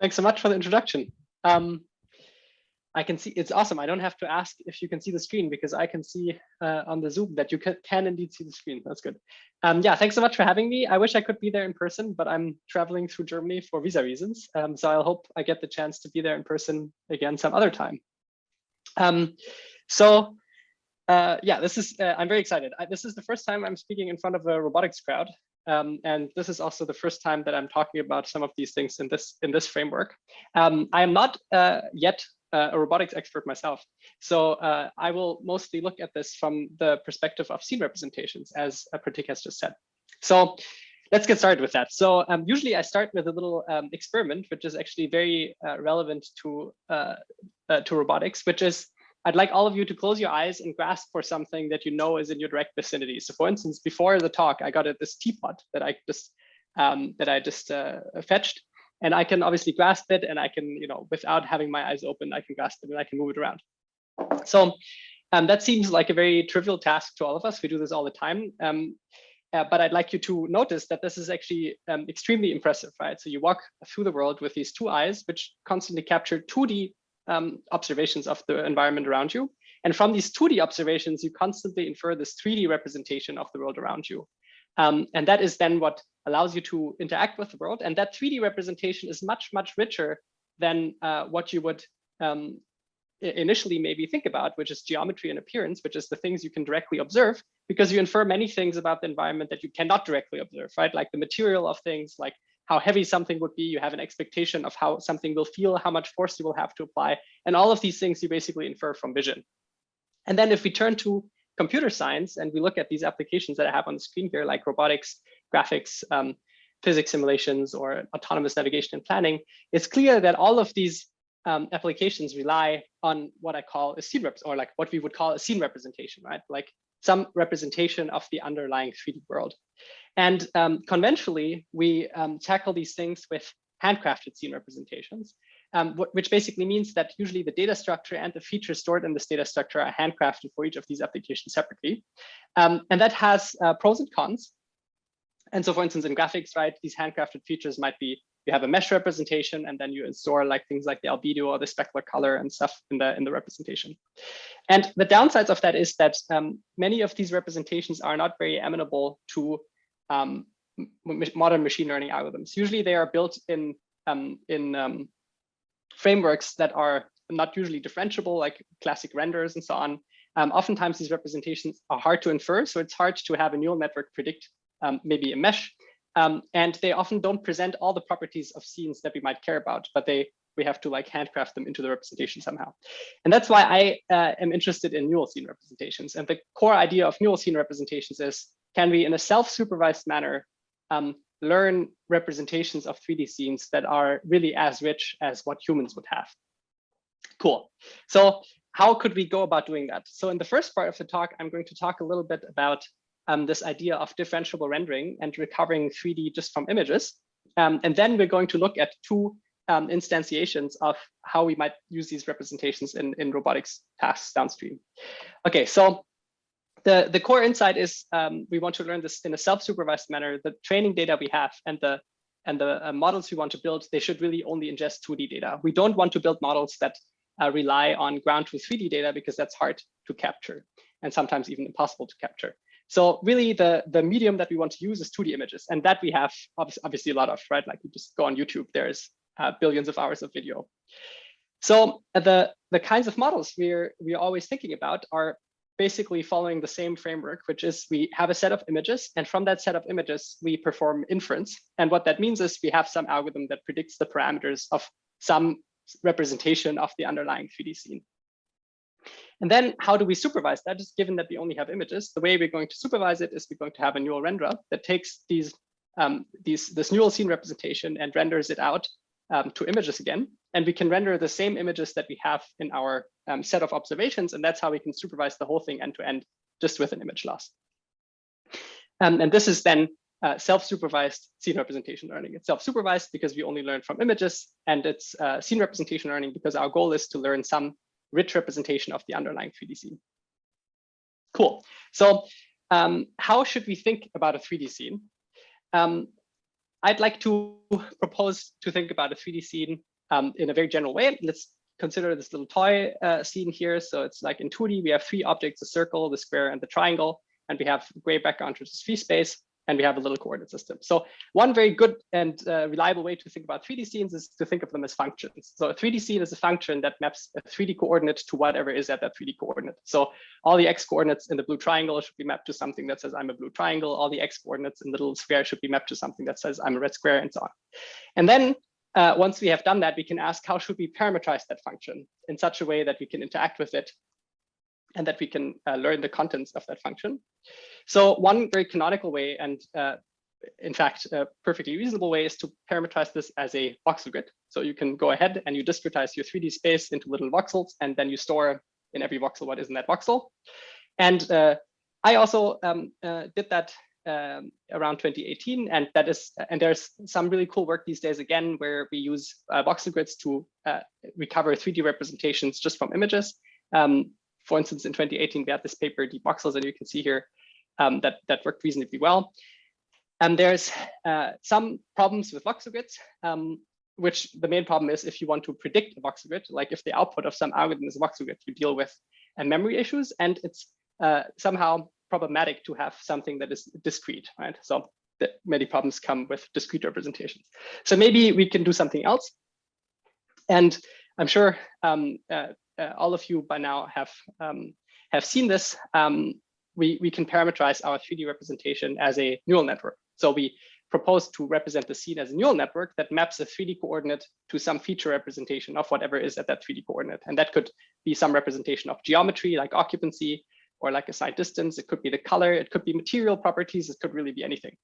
Thanks so much for the introduction. I can see, it's awesome. I don't have to ask if you can see the screen because I can see on the Zoom that you can indeed see the screen. That's good. Yeah, thanks so much for having me. I wish I could be there in person, but I'm traveling through Germany for visa reasons. So I hope I get the chance to be there in person again some other time. Yeah, this is, I'm very excited. This is the first time I'm speaking in front of a robotics crowd. And this is also the first time that I'm talking about some of these things in this framework. I am not yet a robotics expert myself, so I will mostly look at this from the perspective of scene representations, as Pratik has just said. So let's get started with that. So usually I start with a little experiment, which is actually very relevant to robotics, which is I'd like all of you to close your eyes and grasp for something that you know is in your direct vicinity. So for instance, before the talk, I got this teapot that I just fetched, and I can obviously grasp it, and I can, without having my eyes open, I can grasp it and I can move it around. So that seems like a very trivial task to all of us. We do this all the time. But I'd like you to notice that this is actually extremely impressive, right? So you walk through the world with these two eyes, which constantly capture 2D observations of the environment around you. And from these 2D observations, you constantly infer this 3D representation of the world around you. And that is then what allows you to interact with the world. And that 3D representation is much, much richer than what you would initially maybe think about, which is geometry and appearance, which is the things you can directly observe, because you infer many things about the environment that you cannot directly observe, right? Like the material of things, like how heavy something would be, you have an expectation of how something will feel, how much force you will have to apply. And all of these things you basically infer from vision. And then if we turn to computer science and we look at these applications that I have on the screen here, like robotics, graphics, physics simulations, or autonomous navigation and planning, it's clear that all of these applications rely on what I call a scene or like what we would call a scene representation, right? Like some representation of the underlying 3D world. And conventionally, we tackle these things with handcrafted scene representations, which basically means that usually the data structure and the features stored in this data structure are handcrafted for each of these applications separately. And that has pros and cons. And so for instance, in graphics, right, these handcrafted features might be, you have a mesh representation, and then you store like things like the albedo or the specular color and stuff in the representation. And the downsides of that is that many of these representations are not very amenable to modern machine learning algorithms. Usually they are built in frameworks that are not usually differentiable, like classic renders and so on. Oftentimes these representations are hard to infer, so it's hard to have a neural network predict maybe a mesh. And they often don't present all the properties of scenes that we might care about, but we have to like handcraft them into the representation somehow. And that's why I am interested in neural scene representations. And the core idea of neural scene representations is, can we in a self-supervised manner learn representations of 3D scenes that are really as rich as what humans would have? Cool. So how could we go about doing that? So in the first part of the talk, I'm going to talk a little bit about this idea of differentiable rendering and recovering 3D just from images. And then we're going to look at two instantiations of how we might use these representations in robotics tasks downstream. Okay, so the core insight is we want to learn this in a self-supervised manner. The training data we have and the models we want to build, they should really only ingest 2D data. We don't want to build models that rely on ground truth 3D data, because that's hard to capture and sometimes even impossible to capture. So really the medium that we want to use is 2D images, and that we have obviously a lot of, right? Like you just go on YouTube, there's billions of hours of video. So the kinds of models we're always thinking about are basically following the same framework, which is we have a set of images, and from that set of images, we perform inference. And what that means is we have some algorithm that predicts the parameters of some representation of the underlying 3D scene. And then how do we supervise that? Just given that we only have images, the way we're going to supervise it is we're going to have a neural renderer that takes this neural scene representation and renders it out to images again. And we can render the same images that we have in our set of observations. And that's how we can supervise the whole thing end to end, just with an image loss. And this is then self-supervised scene representation learning. It's self-supervised because we only learn from images, and it's scene representation learning because our goal is to learn some rich representation of the underlying 3D scene. Cool. So how should we think about a 3D scene? I'd like to propose to think about a 3D scene in a very general way. Let's consider this little toy scene here. So it's like in 2D, we have three objects, the circle, the square, and the triangle. And we have gray background, which is free space. And we have a little coordinate system. So one very good and reliable way to think about 3D scenes is to think of them as functions. So a 3D scene is a function that maps a 3D coordinate to whatever is at that 3D coordinate. So all the x coordinates in the blue triangle should be mapped to something that says I'm a blue triangle. All the x coordinates in the little square should be mapped to something that says I'm a red square, and so on. And then once we have done that, we can ask how should we parametrize that function in such a way that we can interact with it and that we can learn the contents of that function. So one very canonical way, and in fact, a perfectly reasonable way, is to parametrize this as a voxel grid. So you can go ahead and you discretize your 3D space into little voxels, and then you store in every voxel what is in that voxel. And I also did that around 2018, and there's some really cool work these days again where we use voxel grids to recover 3D representations just from images. For instance, in 2018, we had this paper, Deep Voxels, and you can see here that worked reasonably well. And there's some problems with voxel grids, which the main problem is if you want to predict a voxel grid, like if the output of some algorithm is a voxel grid, you deal with memory issues, and it's somehow problematic to have something that is discrete, right? So many problems come with discrete representations. So maybe we can do something else. And I'm sure all of you by now have seen this. We can parameterize our 3D representation as a neural network. So we propose to represent the scene as a neural network that maps a 3D coordinate to some feature representation of whatever is at that 3D coordinate. And that could be some representation of geometry, like occupancy, or like assigned distance. It could be the color, it could be material properties, it could really be anything.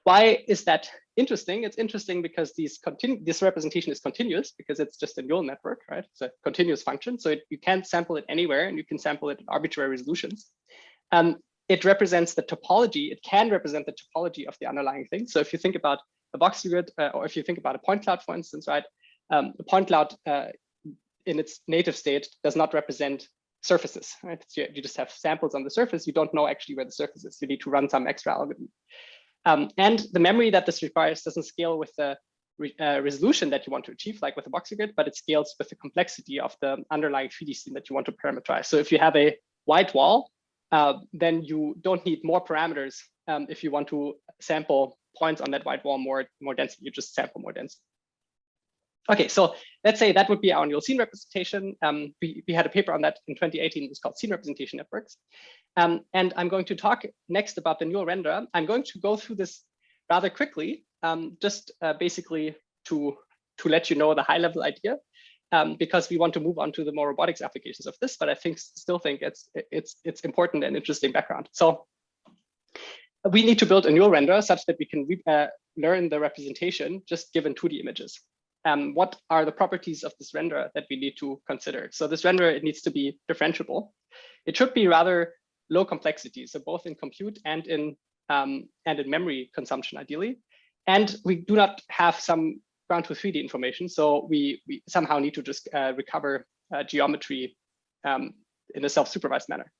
Why is that interesting? It's interesting because this representation is continuous because it's just a neural network, right? It's a continuous function. So you can't sample it anywhere, and you can sample it at arbitrary resolutions. It represents the topology. It can represent the topology of the underlying thing. So if you think about a voxel grid, or if you think about a point cloud, for instance, right? The point cloud in its native state does not represent surfaces, right? So you just have samples on the surface. You don't know actually where the surface is. You need to run some extra algorithm. And the memory that this requires doesn't scale with the resolution that you want to achieve, like with a voxel grid, but it scales with the complexity of the underlying 3D scene that you want to parameterize. So if you have a white wall, then you don't need more parameters if you want to sample points on that white wall more densely. You just sample more densely. Okay, so let's say that would be our neural scene representation. We had a paper on that in 2018. It's called Scene Representation Networks. And I'm going to talk next about the neural renderer. I'm going to go through this rather quickly, just basically to let you know the high level idea, because we want to move on to the more robotics applications of this, but I still think it's important and interesting background. So we need to build a neural renderer such that we can learn the representation just given 2D images. What are the properties of this renderer that we need to consider? So this renderer, it needs to be differentiable. It should be rather low complexity, so both in compute and in memory consumption, ideally. And we do not have some ground truth 3D information, so we somehow need to just recover geometry in a self-supervised manner.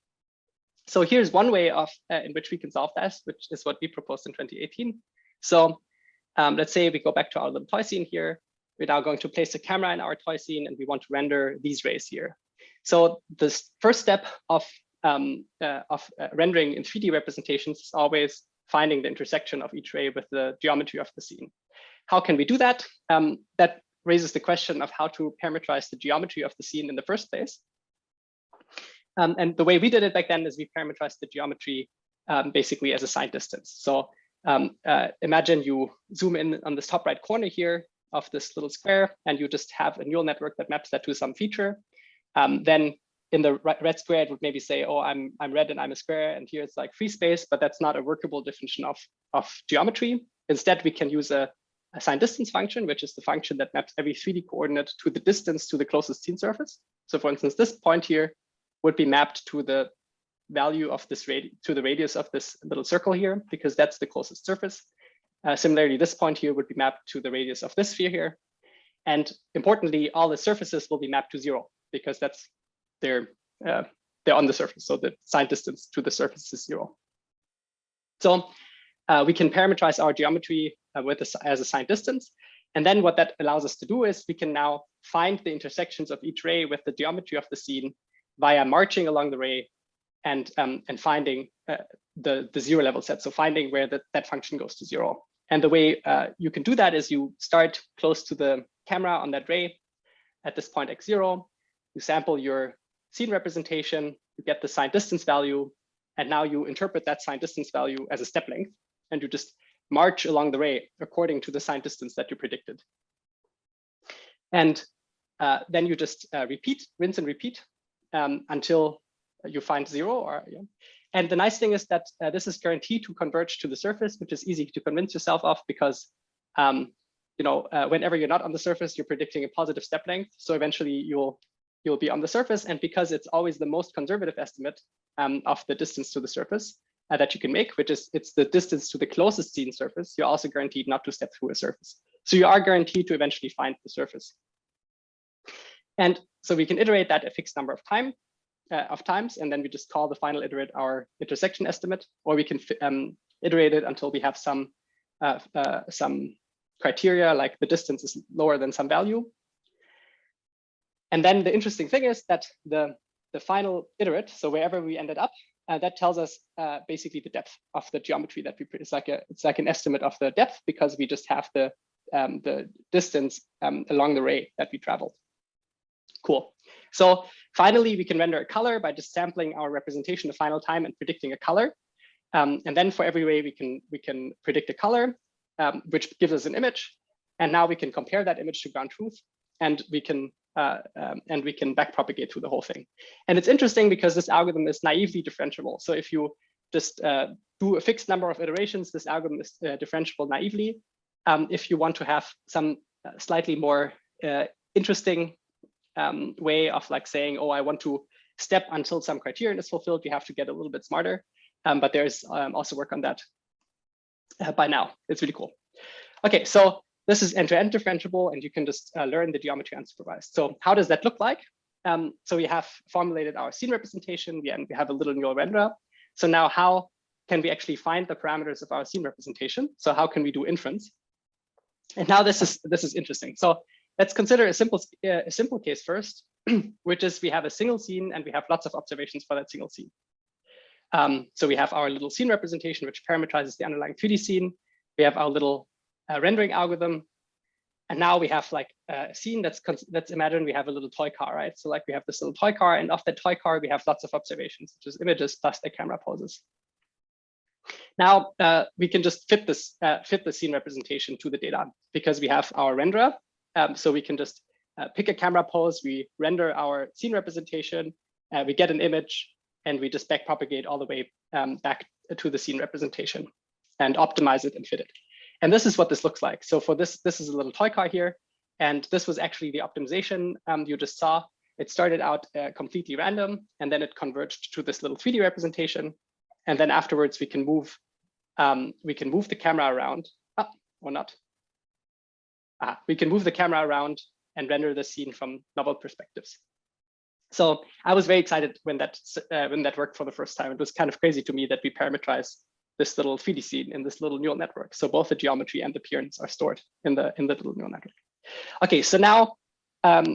So here's one way in which we can solve this, which is what we proposed in 2018. So let's say we go back to our little toy scene here. We're now going to place a camera in our toy scene, and we want to render these rays here. So this first step of rendering in 3D representations is always finding the intersection of each ray with the geometry of the scene. How can we do that? That raises the question of how to parameterize the geometry of the scene in the first place. And the way we did it back then is we parameterized the geometry basically as assigned distance. So imagine you zoom in on this top right corner here of this little square, and you just have a neural network that maps that to some feature. Then in the red square, it would maybe say, oh, I'm red and I'm a square, and here it's like free space, but that's not a workable definition of geometry. Instead, we can use a assigned distance function, which is the function that maps every 3D coordinate to the distance to the closest scene surface. So for instance, this point here would be mapped to the value of this to the radius of this little circle here, because that's the closest surface. Similarly, this point here would be mapped to the radius of this sphere here. And importantly, all the surfaces will be mapped to 0 because they're on the surface. So the assigned distance to the surface is 0. So we can parametrize our geometry as assigned distance. And then what that allows us to do is we can now find the intersections of each ray with the geometry of the scene via marching along the ray and finding the zero level set. So finding where that function goes to zero. And the way you can do that is you start close to the camera on that ray at this point x0. You sample your scene representation, you get the signed distance value, and now you interpret that signed distance value as a step length, and you just march along the ray according to the signed distance that you predicted. And then you just rinse and repeat until you find zero. And the nice thing is that this is guaranteed to converge to the surface, which is easy to convince yourself of because whenever you're not on the surface, you're predicting a positive step length. So eventually you'll be on the surface. And because it's always the most conservative estimate of the distance to the surface that you can make, which is it's the distance to the closest seen surface, you're also guaranteed not to step through a surface. So you are guaranteed to eventually find the surface. And so we can iterate that a fixed number of times, and then we just call the final iterate our intersection estimate, or we can iterate it until we have some criteria, like the distance is lower than some value. And then the interesting thing is that the final iterate, so wherever we ended up, that tells us basically the depth of the geometry that we it's like an estimate of the depth because we just have the distance along the ray that we traveled. Cool. So finally, we can render a color by just sampling our representation the final time and predicting a color. And then for every ray, we can predict a color, which gives us an image. And now we can compare that image to ground truth, and we can backpropagate through the whole thing. And it's interesting because this algorithm is naively differentiable. So if you just do a fixed number of iterations, this algorithm is differentiable naively. If you want to have some slightly more interesting way of like saying, oh, I want to step until some criterion is fulfilled, you have to get a little bit smarter. But there's also work on that by now. It's really cool. Okay, so this is end-to-end differentiable, and you can just learn the geometry unsupervised. So how does that look like? So we have formulated our scene representation, and we have a little neural renderer. So now how can we actually find the parameters of our scene representation? So how can we do inference? And now this is interesting. So let's consider a simple case first, which is we have a single scene and we have lots of observations for that single scene. So we have our little scene representation, which parametrizes the underlying 3D scene. We have our little rendering algorithm. And now we have like a scene let's imagine we have a little toy car, right? So like we have this little toy car, and of that toy car, we have lots of observations, which is images plus the camera poses. Now we can just fit the scene representation to the data because we have our renderer. So we can just pick a camera pose, we render our scene representation, we get an image, and we just backpropagate all the way back to the scene representation and optimize it and fit it. And this is what this looks like. So for this is a little toy car here. And this was actually the optimization you just saw. It started out completely random, and then it converged to this little 3D representation. And then afterwards, we can move the camera around, or not. We can move the camera around and render the scene from novel perspectives. So I was very excited when that worked for the first time. It was kind of crazy to me that we parameterize this little 3D scene in this little neural network. So both the geometry and the appearance are stored in the little neural network. Okay, so now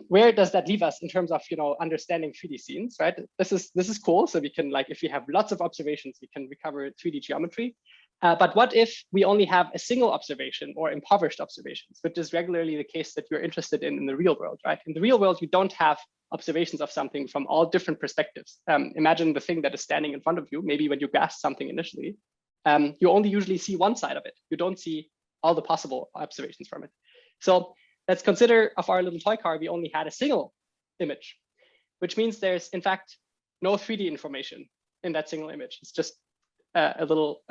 where does that leave us in terms of understanding 3D scenes, right? This is cool. So we can, like, if we have lots of observations, we can recover 3D geometry. But what if we only have a single observation or impoverished observations, which is regularly the case that you're interested in the real world, right? In the real world, you don't have observations of something from all different perspectives. Imagine the thing that is standing in front of you. Maybe when you grasp something initially, you only usually see one side of it. You don't see all the possible observations from it. So let's consider of our little toy car, we only had a single image, which means there's in fact no 3D information in that single image. It's just a little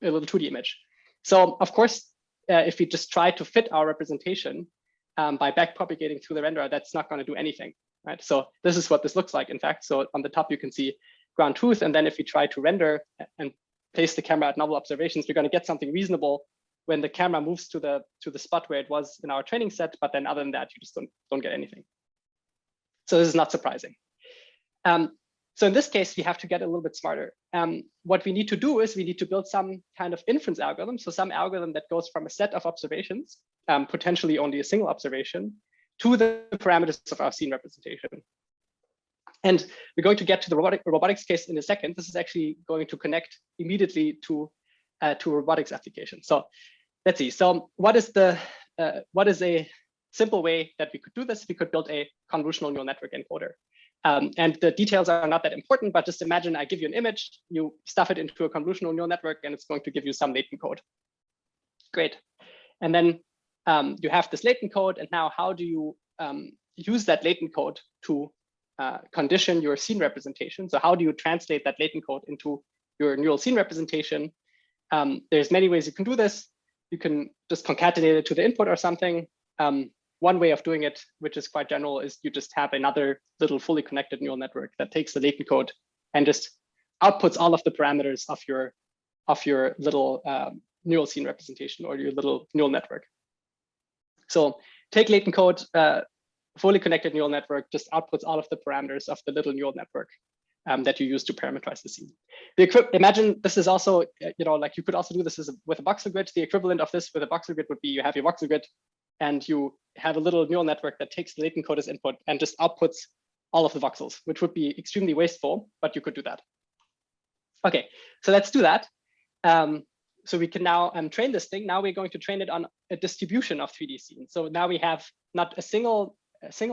2D image. So of course, if we just try to fit our representation by backpropagating through the renderer, that's not going to do anything, right? So this is what this looks like, in fact. So on the top, you can see ground truth. And then if we try to render and place the camera at novel observations, we're going to get something reasonable when the camera moves to the spot where it was in our training set. But then other than that, you just don't get anything. So this is not surprising. So in this case, we have to get a little bit smarter. What we need to do is we need to build some kind of inference algorithm. So some algorithm that goes from a set of observations, potentially only a single observation, to the parameters of our scene representation. And we're going to get to the robotics case in a second. This is actually going to connect immediately to a robotics application. So let's see. So what is a simple way that we could do this? We could build a convolutional neural network encoder. And the details are not that important, but just imagine I give you an image, you stuff it into a convolutional neural network, and it's going to give you some latent code. Great. And then you have this latent code, and now how do you use that latent code to condition your scene representation? So how do you translate that latent code into your neural scene representation? There's many ways you can do this. You can just concatenate it to the input or something. One way of doing it, which is quite general, is you just have another little fully connected neural network that takes the latent code and just outputs all of the parameters of your little neural scene representation or your little neural network. So take latent code, fully connected neural network just outputs all of the parameters of the little neural network that you use to parametrize the scene. Imagine this is also, like you could also do this with a voxel grid. The equivalent of this with a voxel grid would be you have your voxel grid and you have a little neural network that takes the latent code as input and just outputs all of the voxels, which would be extremely wasteful, but you could do that. Okay, so let's do that. So we can now train this thing. Now we're going to train it on a distribution of 3D scenes. So now we have not a single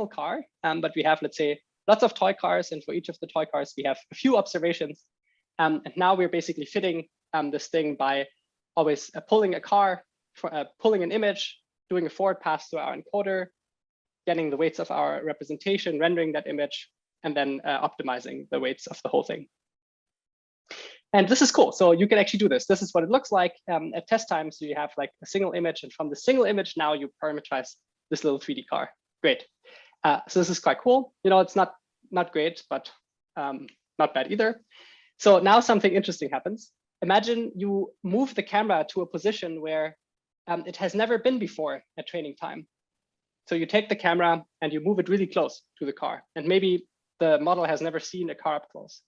car, but we have, let's say, lots of toy cars. And for each of the toy cars, we have a few observations. And now we're basically fitting this thing by always pulling a car, pulling an image, doing a forward pass to our encoder, getting the weights of our representation, rendering that image, and then optimizing the weights of the whole thing. And this is cool. So you can actually do this. This is what it looks like at test time. So you have like a single image, and from the single image, now you parametrize this little 3D car. Great. So this is quite cool. It's not great, but not bad either. So now something interesting happens. Imagine you move the camera to a position where it has never been before at training time. So you take the camera and you move it really close to the car. And maybe the model has never seen a car up close.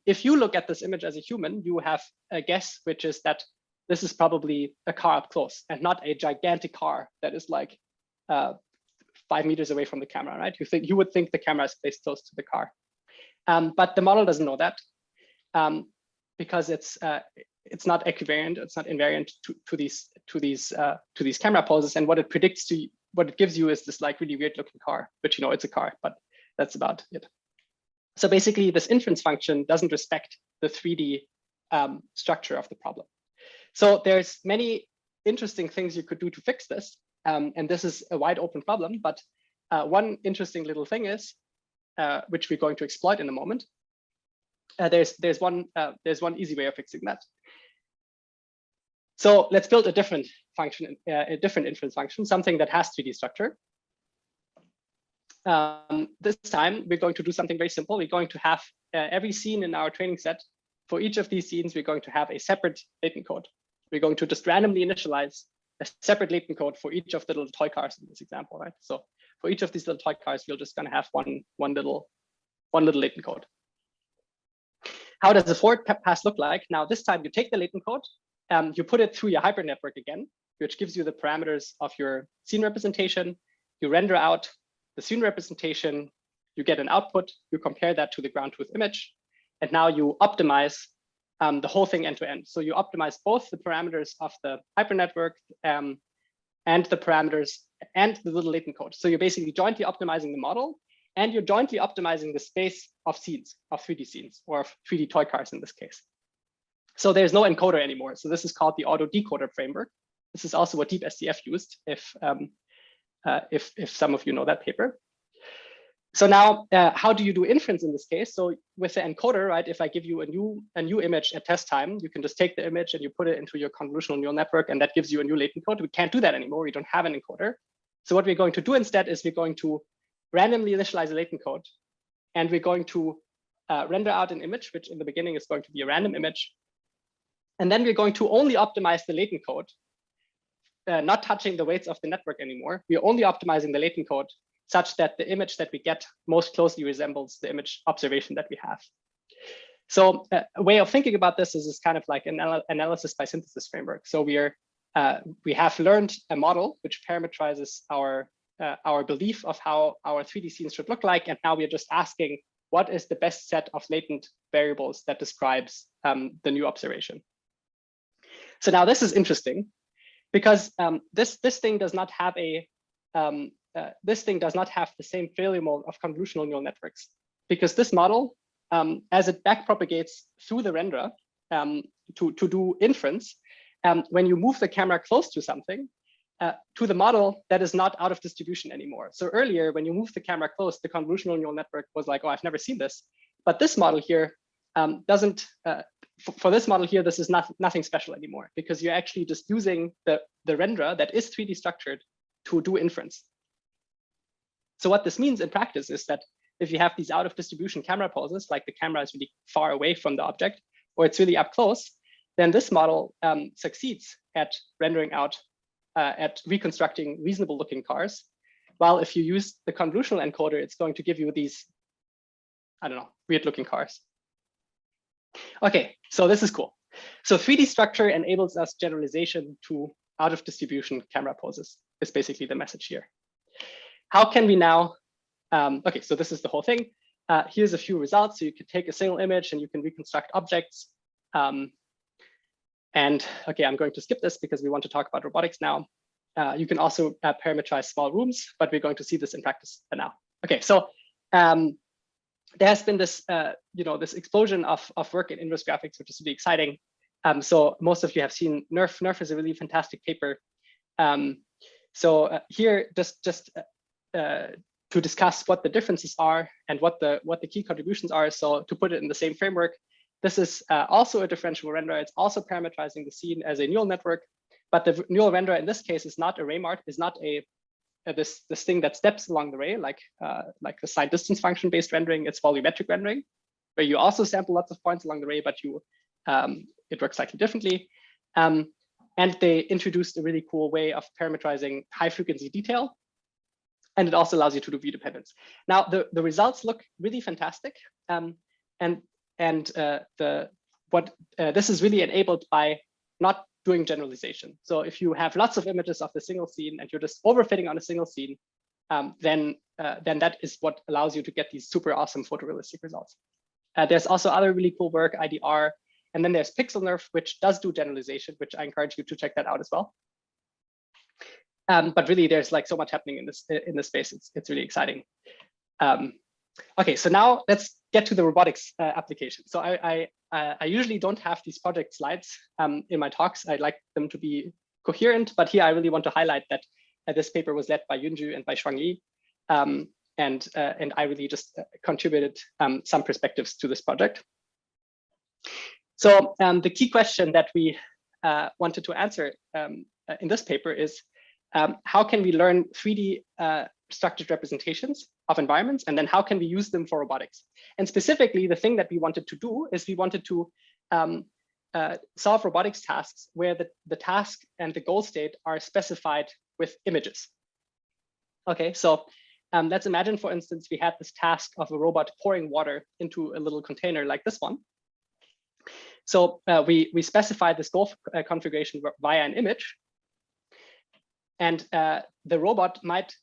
If you look at this image as a human, you have a guess, which is that this is probably a car up close and not a gigantic car that is like 5 meters away from the camera, right? You would think the camera is placed close to the car. But the model doesn't know that because it's not equivariant, it's not invariant to these camera poses. And what it predicts what it gives you is this like really weird looking car, which it's a car, but that's about it. So basically, this inference function doesn't respect the 3D structure of the problem. So there's many interesting things you could do to fix this. And this is a wide open problem, but one interesting little thing is, which we're going to exploit in a moment. There's one easy way of fixing that. So let's build a different function, a different inference function, something that has 3D structure. This time, we're going to do something very simple. We're going to have every scene in our training set. For each of these scenes, we're going to have a separate latent code. We're going to just randomly initialize a separate latent code for each of the little toy cars in this example, right? So for each of these little toy cars, we're just going to have one little latent code. How does the forward pass look like? Now, this time you take the latent code, you put it through your hypernetwork again, which gives you the parameters of your scene representation. You render out the scene representation, you get an output, you compare that to the ground truth image, and now you optimize the whole thing end to end. So you optimize both the parameters of the hypernetwork and the parameters and the little latent code. So you're basically jointly optimizing the model, and you're jointly optimizing the space of scenes, of 3D scenes, or of 3D toy cars in this case. So there's no encoder anymore. So this is called the auto decoder framework. This is also what DeepSDF used, if some of you know that paper. So now, how do you do inference in this case? So with the encoder, right? If I give you a new image at test time, you can just take the image and you put it into your convolutional neural network, and that gives you a new latent code. We can't do that anymore. We don't have an encoder. So what we're going to do instead is we're going to randomly initialize a latent code, and we're going to render out an image, which in the beginning is going to be a random image. And then we're going to only optimize the latent code, not touching the weights of the network anymore. We're only optimizing the latent code such that the image that we get most closely resembles the image observation that we have. So a way of thinking about this is kind of like an analysis by synthesis framework. So we have learned a model which parametrizes our belief of how our 3D scenes should look like. And now we are just asking, what is the best set of latent variables that describes the new observation? So now this is interesting because this thing does not have the same failure mode of convolutional neural networks, because this model, as it backpropagates through the renderer to do inference, when you move the camera close to something, to the model that is not out of distribution anymore. So earlier, when you move the camera close, the convolutional neural network was like, oh, I've never seen this. But this model here doesn't, for this model here, this is nothing special anymore, because you're actually just using the renderer that is 3D structured to do inference. So what this means in practice is that if you have these out of distribution camera poses, like the camera is really far away from the object, or it's really up close, then this model succeeds at rendering out, at reconstructing reasonable looking cars. While if you use the convolutional encoder, it's going to give you these, I don't know, weird looking cars. Okay, so this is cool. So 3D structure enables us generalization to out of distribution camera poses, is basically the message here. How can we now, okay, so this is the whole thing. Here's a few results. So you can take a single image and you can reconstruct objects. And okay, I'm going to skip this because we want to talk about robotics now. You can also parametrize small rooms, but we're going to see this in practice now. Okay, so there has been this, this explosion of work in inverse graphics, which is really exciting. So most of you have seen NERF. NERF is a really fantastic paper. Here, just to discuss what the differences are and what the key contributions are. So to put it in the same framework, this is also a differentiable renderer. It's also parametrizing the scene as a neural network, but the neural renderer in this case is not a raymart, is not this thing that steps along the ray, like the side distance function based rendering. It's volumetric rendering, where you also sample lots of points along the ray, but it works slightly differently. And they introduced a really cool way of parametrizing high frequency detail. And it also allows you to do view dependence. Now, the results look really fantastic. This is really enabled by not doing generalization. So if you have lots of images of the single scene and you're just overfitting on a single scene, then that is what allows you to get these super awesome photorealistic results. There's also other really cool work, IDR, and then there's PixelNerf, which does do generalization, which I encourage you to check that out as well. But really, there's like so much happening in this space. It's really exciting. Okay, so now let's get to the robotics application. So I usually don't have these project slides in my talks. I like them to be coherent, but here I really want to highlight that this paper was led by Yunju and by Shuangyi, and I really just contributed some perspectives to this project. So the key question that we wanted to answer in this paper is, how can we learn 3D structured representations of environments, and then how can we use them for robotics? And specifically, the thing that we wanted to do is we wanted to solve robotics tasks where the task and the goal state are specified with images. Okay, so let's imagine, for instance, we had this task of a robot pouring water into a little container like this one. So we specify this goal configuration via an image. And the robot might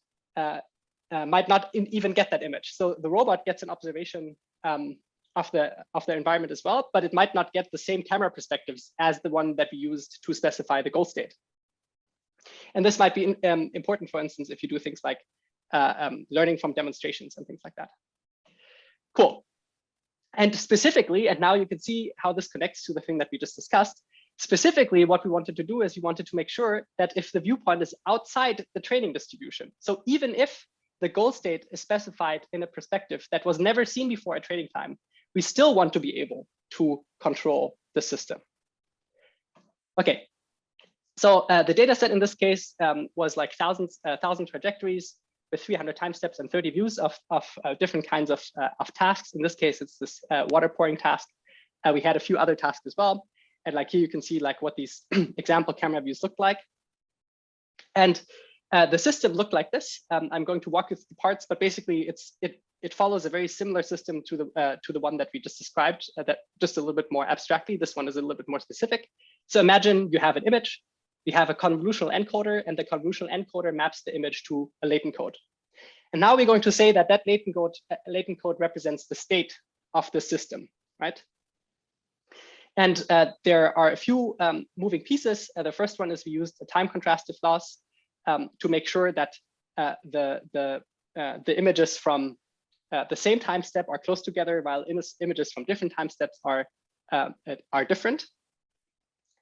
not even get that image. So the robot gets an observation of the environment as well, but it might not get the same camera perspectives as the one that we used to specify the goal state. And this might be important, for instance, if you do things like learning from demonstrations and things like that. Cool. And specifically, and now you can see how this connects to the thing that we just discussed. Specifically, what we wanted to do is we wanted to make sure that if the viewpoint is outside the training distribution, so even if the goal state is specified in a perspective that was never seen before at training time, we still want to be able to control the system. Okay, so the data set in this case was like 1,000 trajectories with 300 time steps and 30 views of different kinds of tasks. In this case, it's this water pouring task. We had a few other tasks as well. And like here, you can see like what these example camera views look like. And the system looked like this. I'm going to walk you through the parts, but basically it follows a very similar system to the one that we just described, that just a little bit more abstractly. This one is a little bit more specific. So imagine you have an image, you have a convolutional encoder, and the convolutional encoder maps the image to a latent code. And now we're going to say that latent code represents the state of the system, right? And there are a few moving pieces. The first one is we used a time contrastive loss to make sure that the images from the same time step are close together, while images from different time steps are different.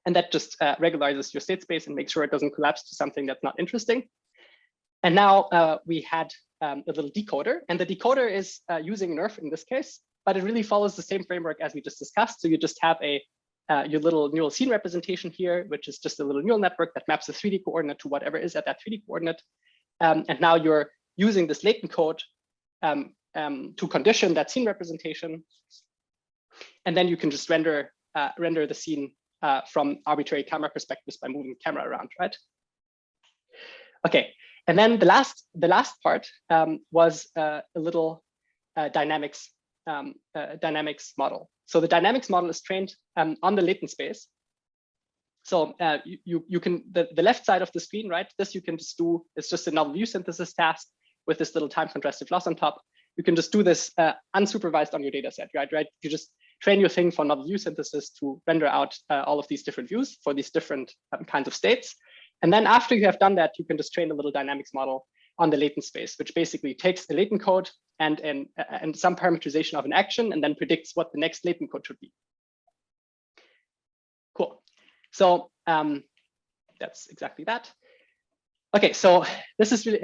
And that just regularizes your state space and makes sure it doesn't collapse to something that's not interesting. And now we had a little decoder, and the decoder is using NERF in this case, but it really follows the same framework as we just discussed. So you just have your little neural scene representation here, which is just a little neural network that maps a 3D coordinate to whatever is at that 3D coordinate. And now you're using this latent code to condition that scene representation. And then you can just render the scene from arbitrary camera perspectives by moving the camera around, right? Okay, and then the last part was a little dynamics model. So the dynamics model is trained on the latent space. So you can, the left side of the screen, right? This you can just do, it's just a novel view synthesis task with this little time contrastive loss on top. You can just do this unsupervised on your data set, right? You just train your thing for novel view synthesis to render out all of these different views for these different kinds of states. And then after you have done that, you can just train a little dynamics model on the latent space, which basically takes the latent code and some parametrization of an action and then predicts what the next latent code should be. Cool. So that's exactly that. Okay, so this is really,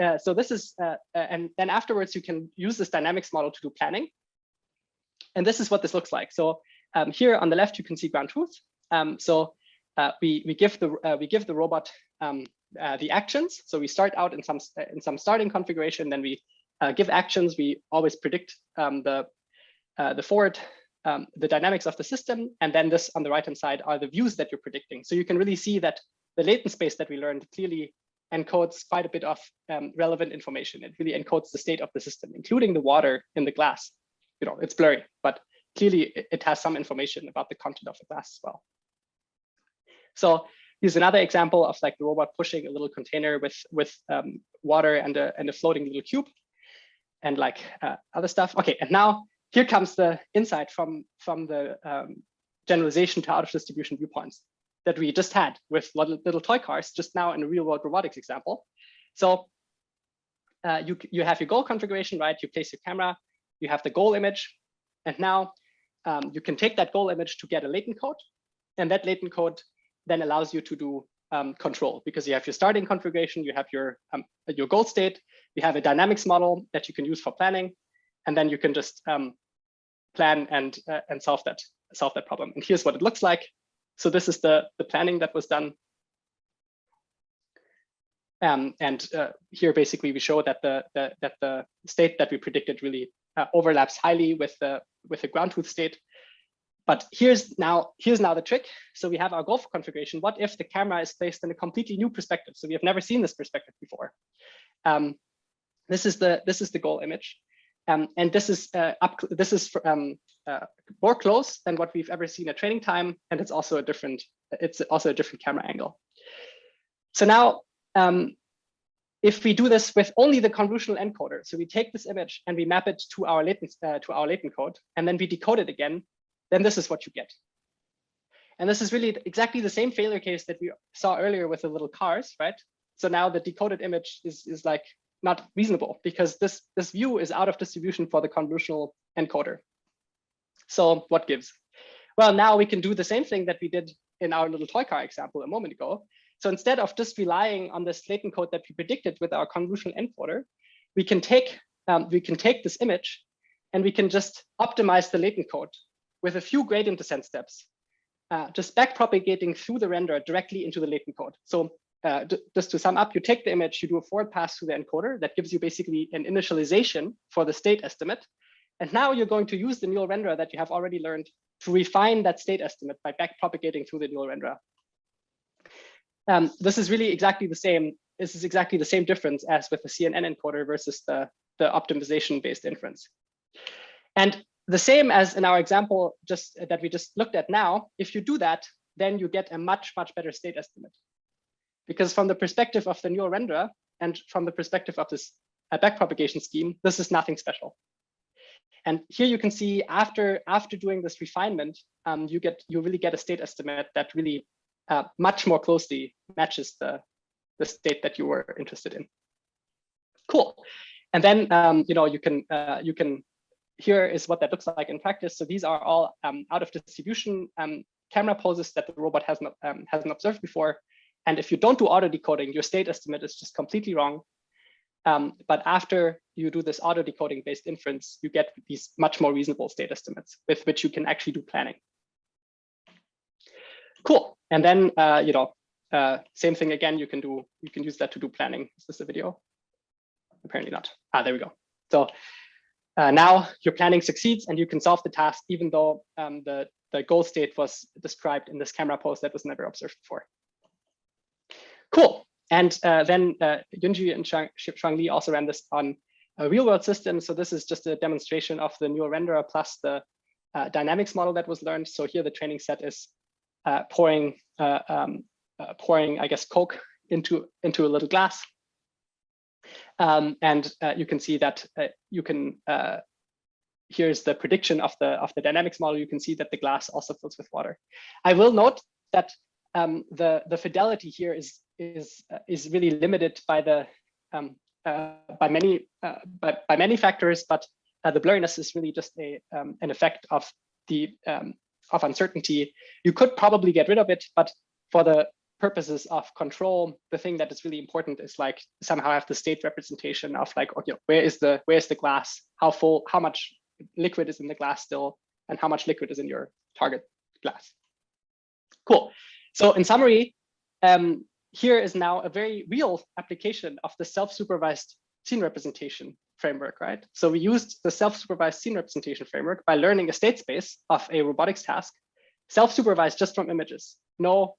and then afterwards you can use this dynamics model to do planning. And this is what this looks like. So here on the left, you can see ground truth. We give the robot the actions. So we start out in some starting configuration, then we give actions. We always predict the dynamics of the system, and then this on the right hand side are the views that you're predicting. So you can really see that the latent space that we learned clearly encodes quite a bit of relevant information. It really encodes the state of the system, including the water in the glass. You know, it's blurry, but clearly it has some information about the content of the glass as well. So here's another example of like the robot pushing a little container with water and a floating little cube and like other stuff. Okay, and now here comes the insight from the generalization to out of distribution viewpoints that we just had with little toy cars just now in a real world robotics example. So you have your goal configuration, right? You place your camera, you have the goal image, and now you can take that goal image to get a latent code, and that latent code then allows you to do control, because you have your starting configuration, you have your goal state, you have a dynamics model that you can use for planning, and then you can just plan and solve that problem. And here's what it looks like. So this is the planning that was done. Here basically we show that the state that we predicted really overlaps highly with the ground truth state. But here's now the trick. So we have our goal configuration. What if the camera is placed in a completely new perspective? So we have never seen this perspective before. This is the goal image, and this is more close than what we've ever seen at training time, and it's also a different camera angle. So now, if we do this with only the convolutional encoder, so we take this image and we map it to our latent code, and then we decode it again, then this is what you get. And this is really exactly the same failure case that we saw earlier with the little cars, right? So now the decoded image is like not reasonable because this view is out of distribution for the convolutional encoder. So what gives? Well, now we can do the same thing that we did in our little toy car example a moment ago. So instead of just relying on this latent code that we predicted with our convolutional encoder, we can take this image and we can just optimize the latent code with a few gradient descent steps, just backpropagating through the render directly into the latent code. So just to sum up, you take the image, you do a forward pass through the encoder that gives you basically an initialization for the state estimate. And now you're going to use the neural renderer that you have already learned to refine that state estimate by backpropagating through the neural renderer. This is really exactly the same this is exactly the same difference as with the CNN encoder versus the optimization-based inference. And the same as in our example that we just looked at now, if you do that, then you get a much, much better state estimate. Because from the perspective of the neural renderer and from the perspective of this backpropagation scheme, this is nothing special. And here you can see after doing this refinement, you really get a state estimate that really much more closely matches the state that you were interested in. Cool. And then you can here is what that looks like in practice. So these are all out of distribution camera poses that the robot hasn't observed before. And if you don't do auto decoding, your state estimate is just completely wrong. But after you do this auto decoding based inference, you get these much more reasonable state estimates with which you can actually do planning. Cool. And then same thing again. You can use that to do planning. Is this a video? Apparently not. There we go. So now your planning succeeds and you can solve the task, even though the goal state was described in this camera pose that was never observed before. Cool. And then Yunji and Shuang Li also ran this on a real world system. So this is just a demonstration of the neural renderer plus the dynamics model that was learned. So here the training set is pouring, I guess, Coke into a little glass. And you can see that here's the prediction of the dynamics model. You can see that the glass also fills with water. I will note that the fidelity here is really limited by many factors, but the blurriness is really just an effect of of uncertainty. You could probably get rid of it, but for the purposes of control, the thing that is really important is like somehow have the state representation of like, okay, where's the glass, how full, how much liquid is in the glass still, and how much liquid is in your target glass. Cool. So in summary, here is now a very real application of the self-supervised scene representation framework, right? So we used the self-supervised scene representation framework by learning a state space of a robotics task, self-supervised just from images, no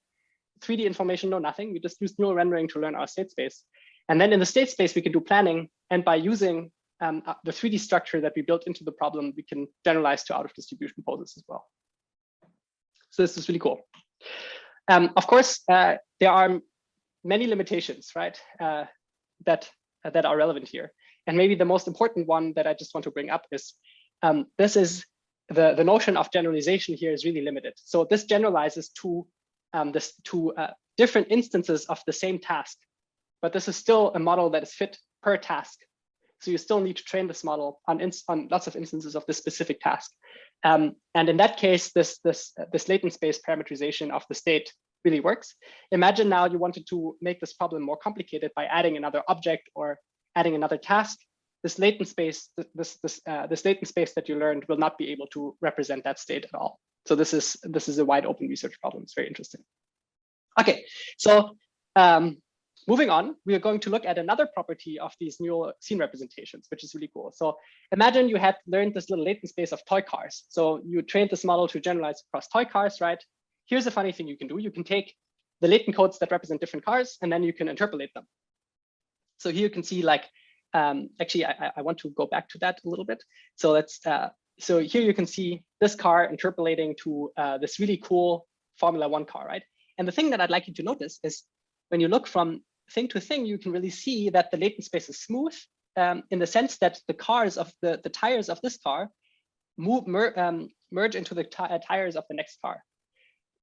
3D information, no nothing. We just used neural rendering to learn our state space. And then in the state space, we can do planning. And by using the 3D structure that we built into the problem, we can generalize to out of distribution poses as well. So this is really cool. Of course, there are many limitations, right, that are relevant here. And maybe the most important one that I just want to bring up is this is the notion of generalization here is really limited. So this generalizes to different instances of the same task, but this is still a model that is fit per task. So you still need to train this model on lots of instances of this specific task. And in that case, this latent space parametrization of the state really works. Imagine now you wanted to make this problem more complicated by adding another object or adding another task. This latent space, this latent space that you learned will not be able to represent that state at all. So this is a wide open research problem. It's very interesting. Okay, so moving on, we are going to look at another property of these neural scene representations, which is really cool. So imagine you had learned this little latent space of toy cars. So you trained this model to generalize across toy cars, right? Here's a funny thing you can do. You can take the latent codes that represent different cars, and then you can interpolate them. So here you can see like, actually, I want to go back to that a little bit. So let's, so here you can see this car interpolating to this really cool Formula 1 car, right? And the thing that I'd like you to notice is when you look from thing to thing, you can really see that the latent space is smooth in the sense that the cars of the tires of this car merge into the tires of the next car.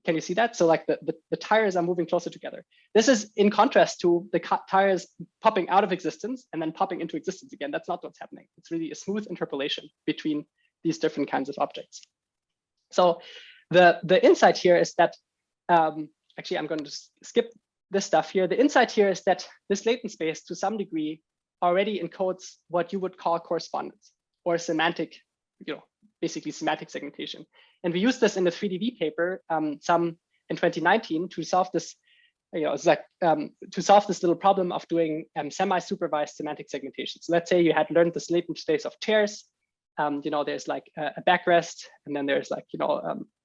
Can you see that? So like the tires are moving closer together. This is in contrast to the tires popping out of existence and then popping into existence again. That's not what's happening. It's really a smooth interpolation between these different kinds of objects. So the insight here is that, actually, I'm going to skip this stuff here. The insight here is that this latent space to some degree already encodes what you would call correspondence or semantic, basically semantic segmentation. And we used this in the 3DV paper, some in 2019 to solve this, it's like to solve this little problem of doing semi-supervised semantic segmentation. So let's say you had learned this latent space of chairs. There's like a backrest, and then there's like,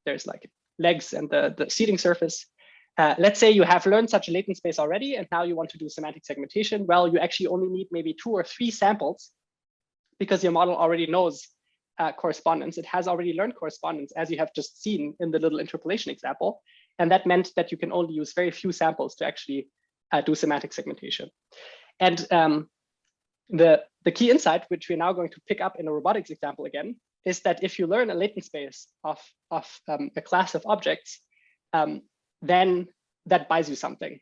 there's like legs and the seating surface. Let's say you have learned such a latent space already, and now you want to do semantic segmentation. Well, you actually only need maybe 2 or 3 samples because your model already knows correspondence. It has already learned correspondence, as you have just seen in the little interpolation example. And that meant that you can only use very few samples to actually do semantic segmentation. And the key insight, which we're now going to pick up in a robotics example again, is that if you learn a latent space of a class of objects, then that buys you something.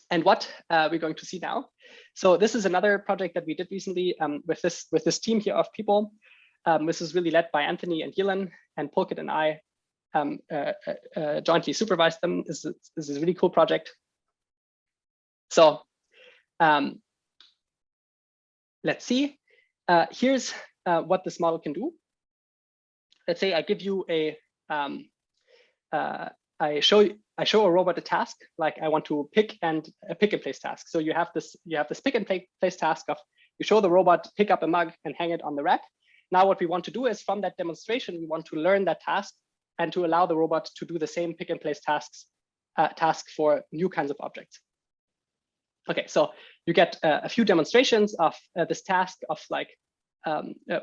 And what we're going to see now. So this is another project that we did recently with this team here of people. This is really led by Anthony and Yilin, and Pulkit and I jointly supervised them. This is a really cool project. So let's see. Here's what this model can do. Let's say I give you a I show a robot a task, like I want to pick and place task. So you have this pick and place task of you show the robot pick up a mug and hang it on the rack. Now what we want to do is from that demonstration, we want to learn that task and to allow the robot to do the same pick and place tasks for new kinds of objects. Okay, so you get a few demonstrations of this task of like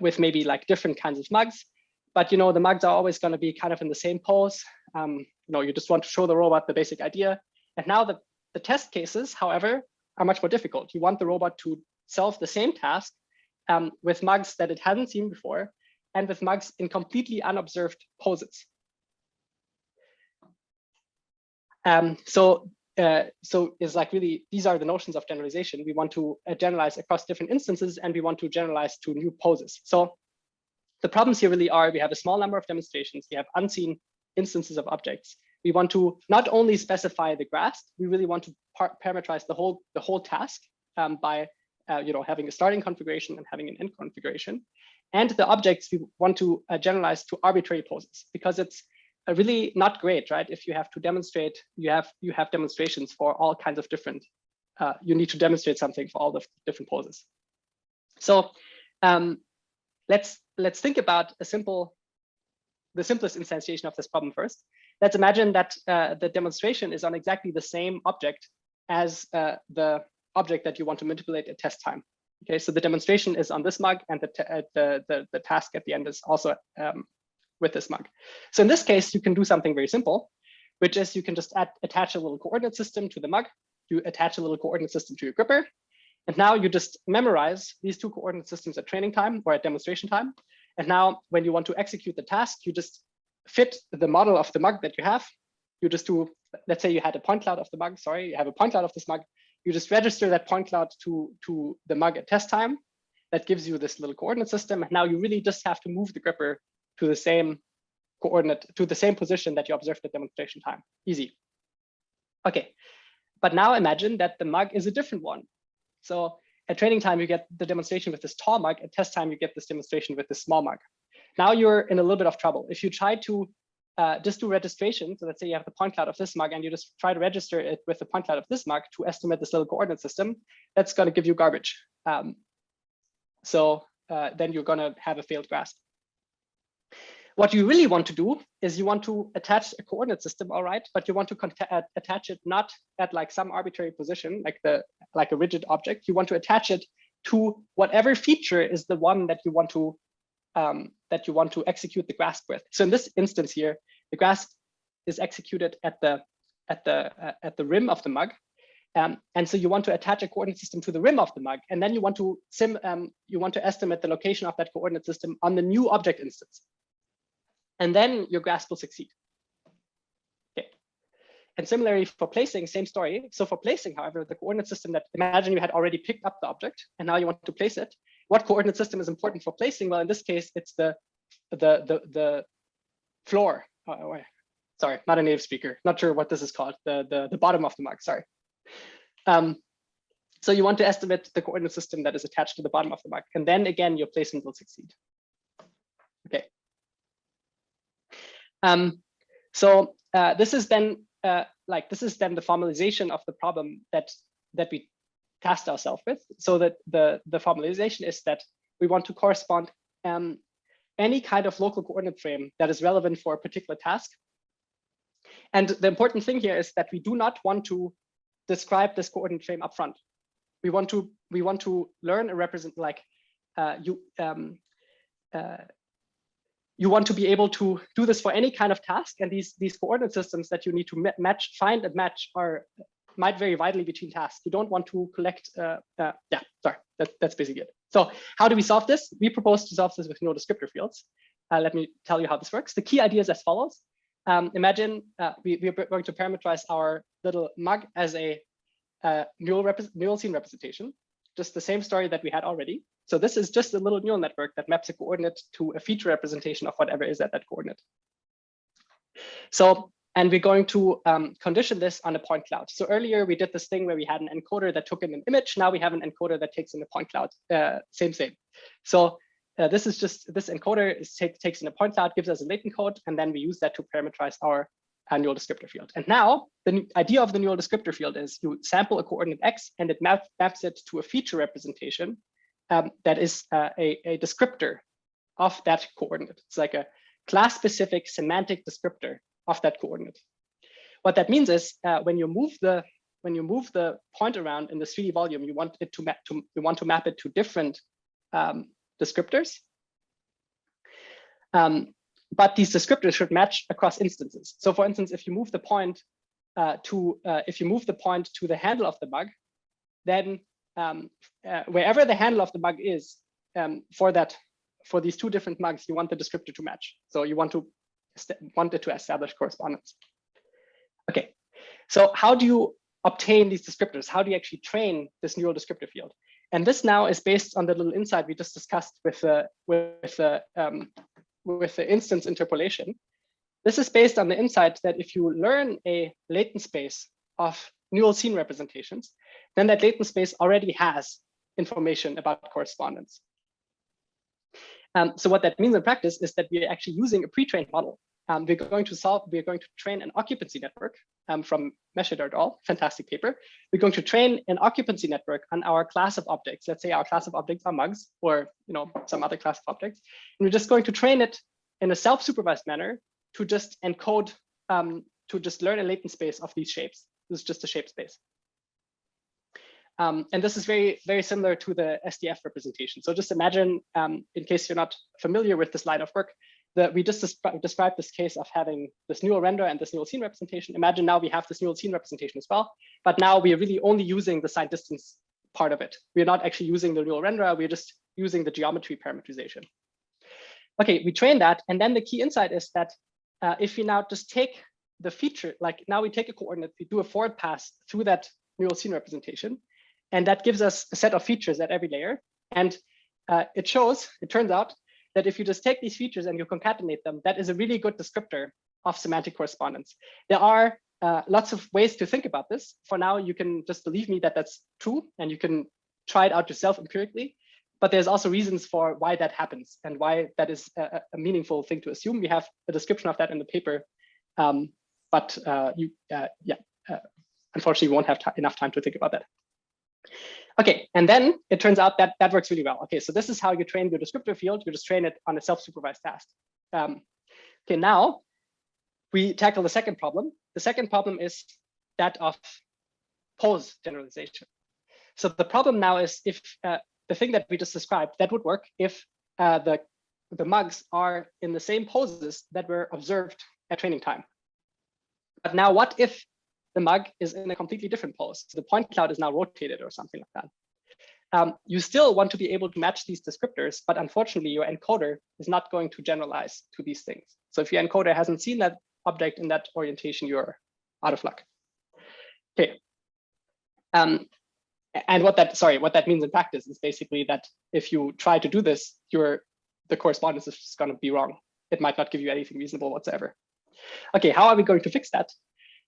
with maybe like different kinds of mugs. But the mugs are always going to be kind of in the same pose. You just want to show the robot the basic idea. And now the test cases, however, are much more difficult. You want the robot to solve the same task with mugs that it hasn't seen before, and with mugs in completely unobserved poses. So it's like really, these are the notions of generalization. We want to generalize across different instances, and we want to generalize to new poses. So the problems here really are, we have a small number of demonstrations, we have unseen instances of objects. We want to not only specify the grasp, we really want to parametrize the whole task by having a starting configuration and having an end configuration. And the objects we want to generalize to arbitrary poses, because it's really not great, right? If you have to demonstrate, you have demonstrations for all kinds of different, you need to demonstrate something for all the different poses. So let's think about the simplest instantiation of this problem first. Let's imagine that the demonstration is on exactly the same object as the object that you want to manipulate at test time. Okay, so the demonstration is on this mug, and the task at the end is also with this mug. So in this case, you can do something very simple, which is you can just attach a little coordinate system to the mug. You attach a little coordinate system to your gripper. And now you just memorize these 2 coordinate systems at training time or at demonstration time. And now when you want to execute the task, you just fit the model of the mug that you have. You just do, let's say you had a point cloud of the mug, sorry, you have a point cloud of this mug. You just register that point cloud to the mug at test time. That gives you this little coordinate system. And now you really just have to move the gripper to the same coordinate, to the same position that you observed at demonstration time. Easy. Okay, but now imagine that the mug is a different one. So at training time, you get the demonstration with this tall mug. At test time, you get this demonstration with this small mug. Now you're in a little bit of trouble. If you try to just do registration, so let's say you have the point cloud of this mug and you just try to register it with the point cloud of this mug to estimate this little coordinate system, that's going to give you garbage. Then you're going to have a failed grasp. What you really want to do is you want to attach a coordinate system, all right, but you want to attach it not at like some arbitrary position, like a rigid object. You want to attach it to whatever feature is the one that you want to execute the grasp with. So in this instance here, the grasp is executed at the rim of the mug, and so you want to attach a coordinate system to the rim of the mug, and then you want to estimate the location of that coordinate system on the new object instance. And then your grasp will succeed. Okay. And similarly for placing, same story. So for placing, however, the coordinate system that, imagine you had already picked up the object and now you want to place it. What coordinate system is important for placing? Well, in this case, it's the floor. Sorry, not a native speaker. Not sure what this is called. The bottom of the mug, sorry. So you want to estimate the coordinate system that is attached to the bottom of the mug. And then again, your placement will succeed. Okay. This is then the formalization of the problem that we tasked ourselves with. So that the formalization is that we want to correspond any kind of local coordinate frame that is relevant for a particular task. And the important thing here is that we do not want to describe this coordinate frame upfront. We want to learn a represent like you want to be able to do this for any kind of task, and these coordinate systems that you need to find and match might vary widely between tasks. You don't want to collect. That's basically it. So how do we solve this? We propose to solve this with neural descriptor fields. Let me tell you how this works. The key idea is as follows. Imagine we're going to parameterize our little mug as a neural scene representation, just the same story that we had already. So this is just a little neural network that maps a coordinate to a feature representation of whatever is at that coordinate. So, and we're going to condition this on a point cloud. So earlier we did this thing where we had an encoder that took in an image. Now we have an encoder that takes in a point cloud. Same. So this is just, this encoder takes in a point cloud, gives us a latent code, and then we use that to parameterize our neural descriptor field. And now the idea of the neural descriptor field is you sample a coordinate X and it maps it to a feature representation that is a descriptor of that coordinate. It's like a class-specific semantic descriptor of that coordinate. What that means is when you move the point around in the 3D volume, you want it to map it to different descriptors. But these descriptors should match across instances. So for instance, if you move the point to the handle of the mug, then wherever the handle of the mug is for these two different mugs, you want the descriptor to match. So you want it to establish correspondence. Okay, so how do you obtain these descriptors? How do you actually train this neural descriptor field? And this now is based on the little insight we just discussed with the instance interpolation. This is based on the insight that if you learn a latent space of neural scene representations, then that latent space already has information about correspondence. So what that means in practice is that we're actually using a pre-trained model. We're going to train an occupancy network from Meshed et al. Fantastic paper. We're going to train an occupancy network on our class of objects. Let's say our class of objects are mugs, or some other class of objects. And we're just going to train it in a self-supervised manner to just encode, to just learn a latent space of these shapes. This is just a shape space. And this is very, very similar to the SDF representation. So just imagine, in case you're not familiar with this line of work, that we just described this case of having this neural render and this neural scene representation. Imagine now we have this neural scene representation as well, but now we are really only using the signed distance part of it. We're not actually using the neural renderer, we're just using the geometry parameterization. Okay, we train that, and then the key insight is that if we now just take the feature, like now we take a coordinate, we do a forward pass through that neural scene representation, and that gives us a set of features at every layer. And it turns out that if you just take these features and you concatenate them, that is a really good descriptor of semantic correspondence. There are lots of ways to think about this. For now, you can just believe me that that's true, and you can try it out yourself empirically. But there's also reasons for why that happens and why that is a meaningful thing to assume. We have a description of that in the paper, unfortunately, we won't have enough time to think about that. Okay, and then it turns out that that works really well. Okay, so this is how you train your descriptor field. You just train it on a self-supervised task. Okay, now we tackle the second problem. The second problem is that of pose generalization. So the problem now is if the thing that we just described, that would work if the mugs are in the same poses that were observed at training time. But now what if the mug is in a completely different pose? So the point cloud is now rotated or something like that. You still want to be able to match these descriptors, but unfortunately your encoder is not going to generalize to these things. So if your encoder hasn't seen that object in that orientation, you're out of luck. Okay. And what that means in practice is basically that if you try to do this, the correspondence is just going to be wrong. It might not give you anything reasonable whatsoever. Okay, how are we going to fix that?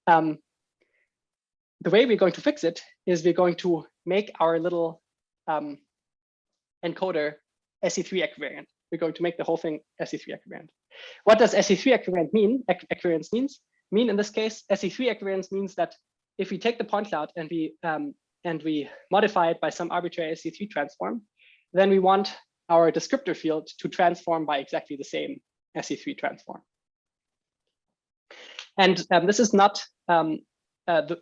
The way we're going to fix it is we're going to make our little encoder SE3 equivariant. We're going to make the whole thing SE3 equivariant. What does SE3 equivariant mean? Equivariance mean in this case, SE3 equivariance means that if we take the point cloud and we modify it by some arbitrary SE3 transform, then we want our descriptor field to transform by exactly the same SE3 transform. And this is not, the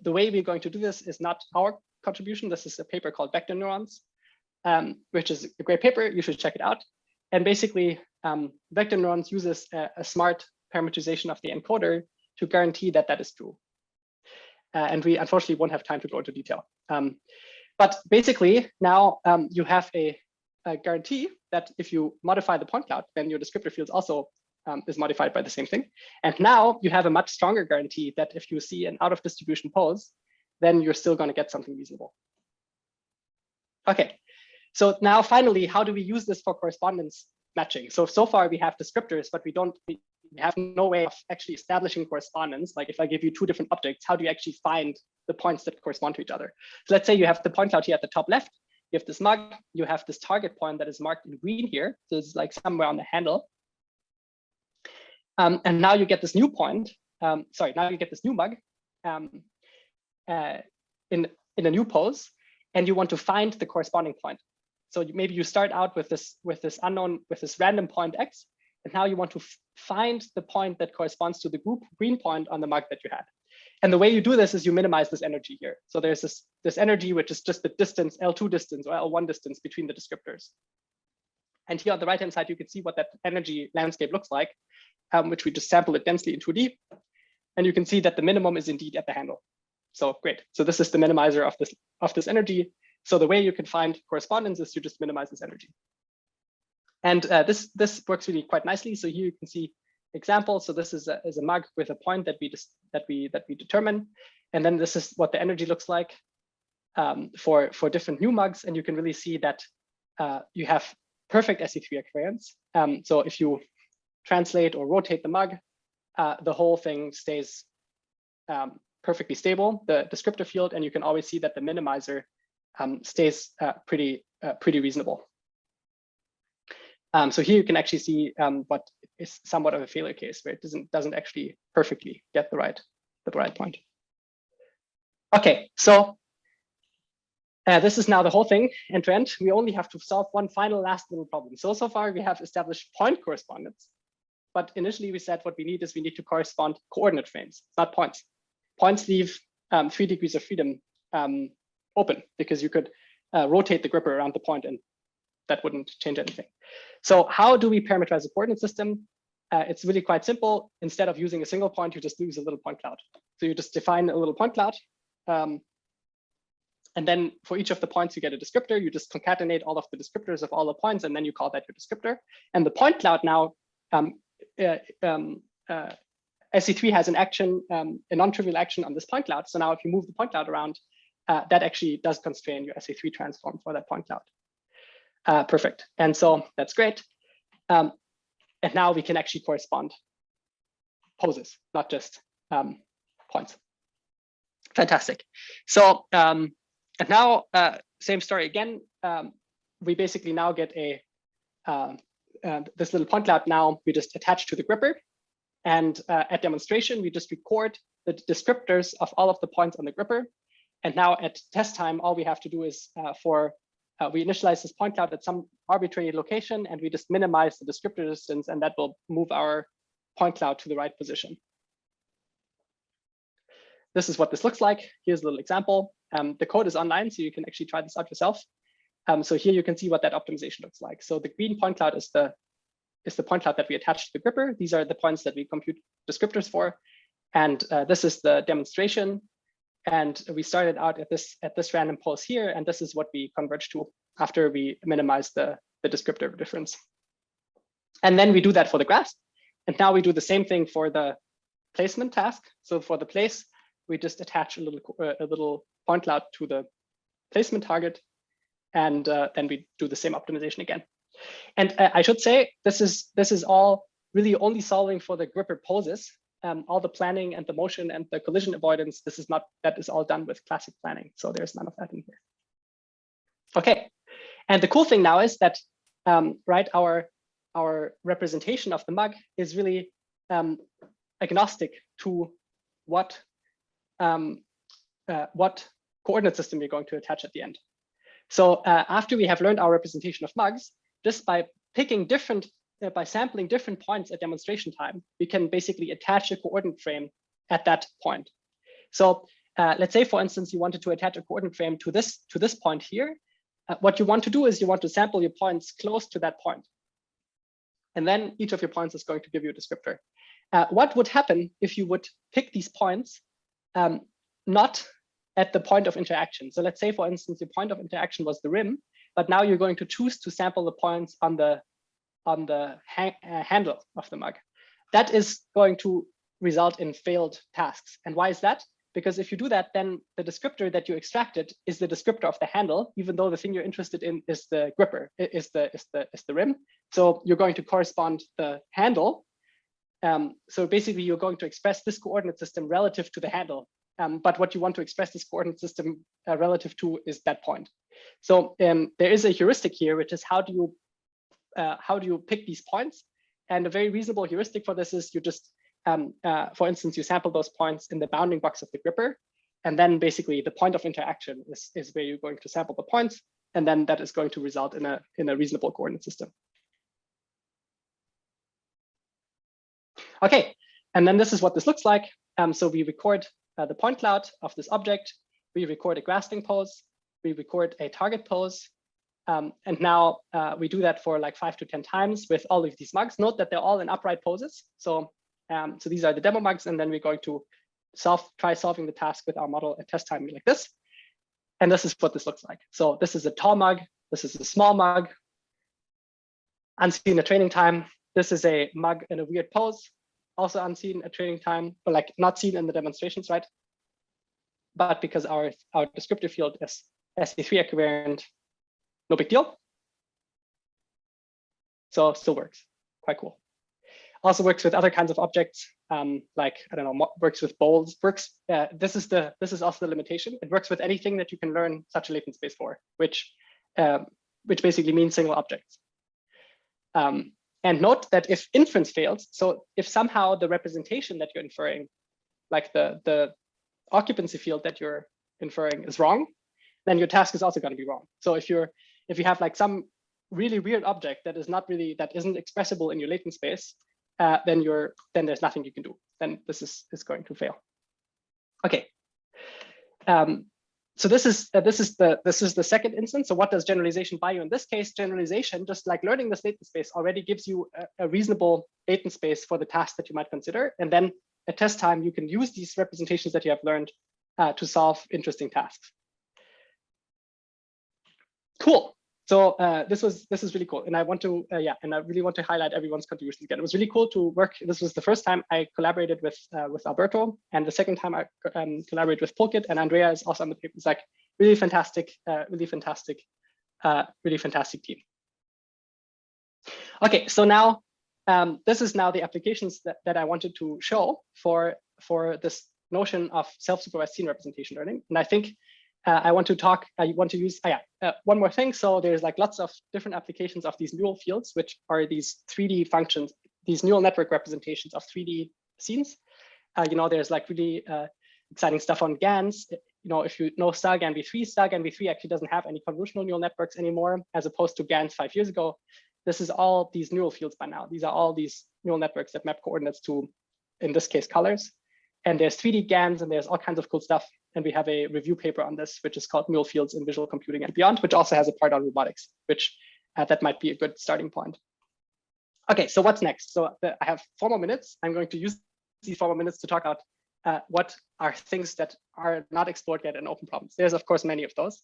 way we're going to do this is not our contribution. This is a paper called Vector Neurons, which is a great paper. You should check it out. And basically, Vector Neurons uses a smart parametrization of the encoder to guarantee that that is true. And we unfortunately won't have time to go into detail. But basically, now you have a guarantee that if you modify the point cloud, then your descriptor fields also is modified by the same thing. And now you have a much stronger guarantee that if you see an out of distribution pose, then you're still going to get something reasonable. Okay, so now finally, how do we use this for correspondence matching? So far we have descriptors, but we have no way of actually establishing correspondence. Like if I give you two different objects, how do you actually find the points that correspond to each other? So let's say you have the point cloud here at the top left, you have this mug, you have this target point that is marked in green here. So it's like somewhere on the handle. And now you get this new point. Now you get this new mug in a new pose, and you want to find the corresponding point. So maybe you start out with this random point X, and now you want to find the point that corresponds to the group green point on the mug that you had. And the way you do this is you minimize this energy here. So there's this energy, which is just the distance, L2 distance or L1 distance between the descriptors. And here on the right-hand side, you can see what that energy landscape looks like, which we just sample it densely in 2D. And you can see that the minimum is indeed at the handle. So great. So this is the minimizer of this energy. So the way you can find correspondence is to just minimize this energy. And this works really quite nicely. So here you can see examples. So this is a mug with a point that we determine, and then this is what the energy looks like for different new mugs. And you can really see that you have perfect SE3 equivariance. So if you translate or rotate the mug, the whole thing stays perfectly stable, the descriptor field, and you can always see that the minimizer stays pretty reasonable. So here you can actually see what is somewhat of a failure case where it doesn't actually perfectly get the right point. Okay, so this is now the whole thing end to end. We only have to solve one final last little problem. So far we have established point correspondence, but initially we said what we need is we need to correspond coordinate frames, not points. Points leave 3 degrees of freedom open because you could rotate the gripper around the point and that wouldn't change anything. So how do we parametrize a coordinate system? It's really quite simple. Instead of using a single point, you just use a little point cloud. So you just define a little point cloud. And then for each of the points, you get a descriptor. You just concatenate all of the descriptors of all the points, and then you call that your descriptor. And the point cloud now, SE3 has an action, a non-trivial action on this point cloud. So now if you move the point cloud around, that actually does constrain your SE3 transform for that point cloud. Perfect. And so that's great. And now we can actually correspond poses, not just points. Fantastic. So and now same story again. We basically now get this little point cloud. Now we just attach to the gripper, and at demonstration we just record the descriptors of all of the points on the gripper. And now at test time, all we have to do is we initialize this point cloud at some arbitrary location, and we just minimize the descriptor distance, and that will move our point cloud to the right position. This is what this looks like. Here's a little example. The code is online, so you can actually try this out yourself. So here you can see what that optimization looks like. So the green point cloud is the point cloud that we attach to the gripper. These are the points that we compute descriptors for. And this is the demonstration. And we started out at this random pose here, and this is what we converge to after we minimize the descriptor difference. And then we do that for the graphs. And now we do the same thing for the placement task. So for the place, we just attach a little point cloud to the placement target, and then we do the same optimization again. And I should say this is all really only solving for the gripper poses. All the planning and the motion and the collision avoidance, that is all done with classic planning. So there's none of that in here. Okay, and the cool thing now is that our representation of the mug is really agnostic to what coordinate system we're going to attach at the end. So after we have learned our representation of mugs, just by picking by sampling different points at demonstration time, we can basically attach a coordinate frame at that point. So let's say, for instance, you wanted to attach a coordinate frame to this point here. What you want to do is you want to sample your points close to that point. And then each of your points is going to give you a descriptor. What would happen if you would pick these points not at the point of interaction? So let's say, for instance, your point of interaction was the rim, but now you're going to choose to sample the points on the handle of the mug. That is going to result in failed tasks. And why is that? Because if you do that, then the descriptor that you extracted is the descriptor of the handle, even though the thing you're interested in is the gripper, is the rim. So you're going to correspond the handle. So basically, you're going to express this coordinate system relative to the handle. But what you want to express this coordinate system relative to is that point. So there is a heuristic here, which is how do you pick these points? And a very reasonable heuristic for this is you just, for instance, you sample those points in the bounding box of the gripper, and then basically the point of interaction is where you're going to sample the points, and then that is going to result in a reasonable coordinate system. Okay, and then this is what this looks like. So we record the point cloud of this object, we record a grasping pose, we record a target pose, and now we do that for like 5 to 10 times with all of these mugs. Note that they're all in upright poses. So these are the demo mugs, and then we're going to try solving the task with our model at test time like this. And this is what this looks like. So this is a tall mug, this is a small mug, unseen at training time. This is a mug in a weird pose, also unseen at training time, but like not seen in the demonstrations, right? But because our descriptor field is SE3 equivariant, no big deal. So still works, quite cool. Also works with other kinds of objects, like, I don't know, works with bowls, this is also the limitation. It works with anything that you can learn such a latent space for, which basically means single objects. And note that if inference fails, so if somehow the representation that you're inferring, like the occupancy field that you're inferring is wrong, then your task is also going to be wrong. So if you have like some really weird object that isn't expressible in your latent space, then there's nothing you can do. Then this is going to fail. Okay. So this is the second instance. So what does generalization buy you in this case? Generalization, just like learning this latent space, already gives you a reasonable latent space for the task that you might consider. And then at test time, you can use these representations that you have learned to solve interesting tasks. Cool. So this is really cool, and I want to and I really want to highlight everyone's contributions again. It was really cool to work. This was the first time I collaborated with Alberto, and the second time I collaborated with Pulkit, and Andrea is also on the paper. It's like really fantastic, really fantastic team. Okay, so now this is now the applications that I wanted to show for this notion of self-supervised scene representation learning, and I think. I want to use one more thing. So there's like lots of different applications of these neural fields, which are these 3D functions, these neural network representations of 3D scenes. There's like really exciting stuff on GANs. If you know StarGAN v3, StarGAN v3 actually doesn't have any convolutional neural networks anymore, as opposed to GANs 5 years ago. This is all these neural fields by now. These are all these neural networks that map coordinates to, in this case, colors. And there's 3D GANs, and there's all kinds of cool stuff. And we have a review paper on this, which is called Neural Fields in Visual Computing and Beyond, which also has a part on robotics, which that might be a good starting point. Okay, so what's next? So I have 4 more minutes. I'm going to use these 4 more minutes to talk about what are things that are not explored yet in open problems. There's, of course, many of those.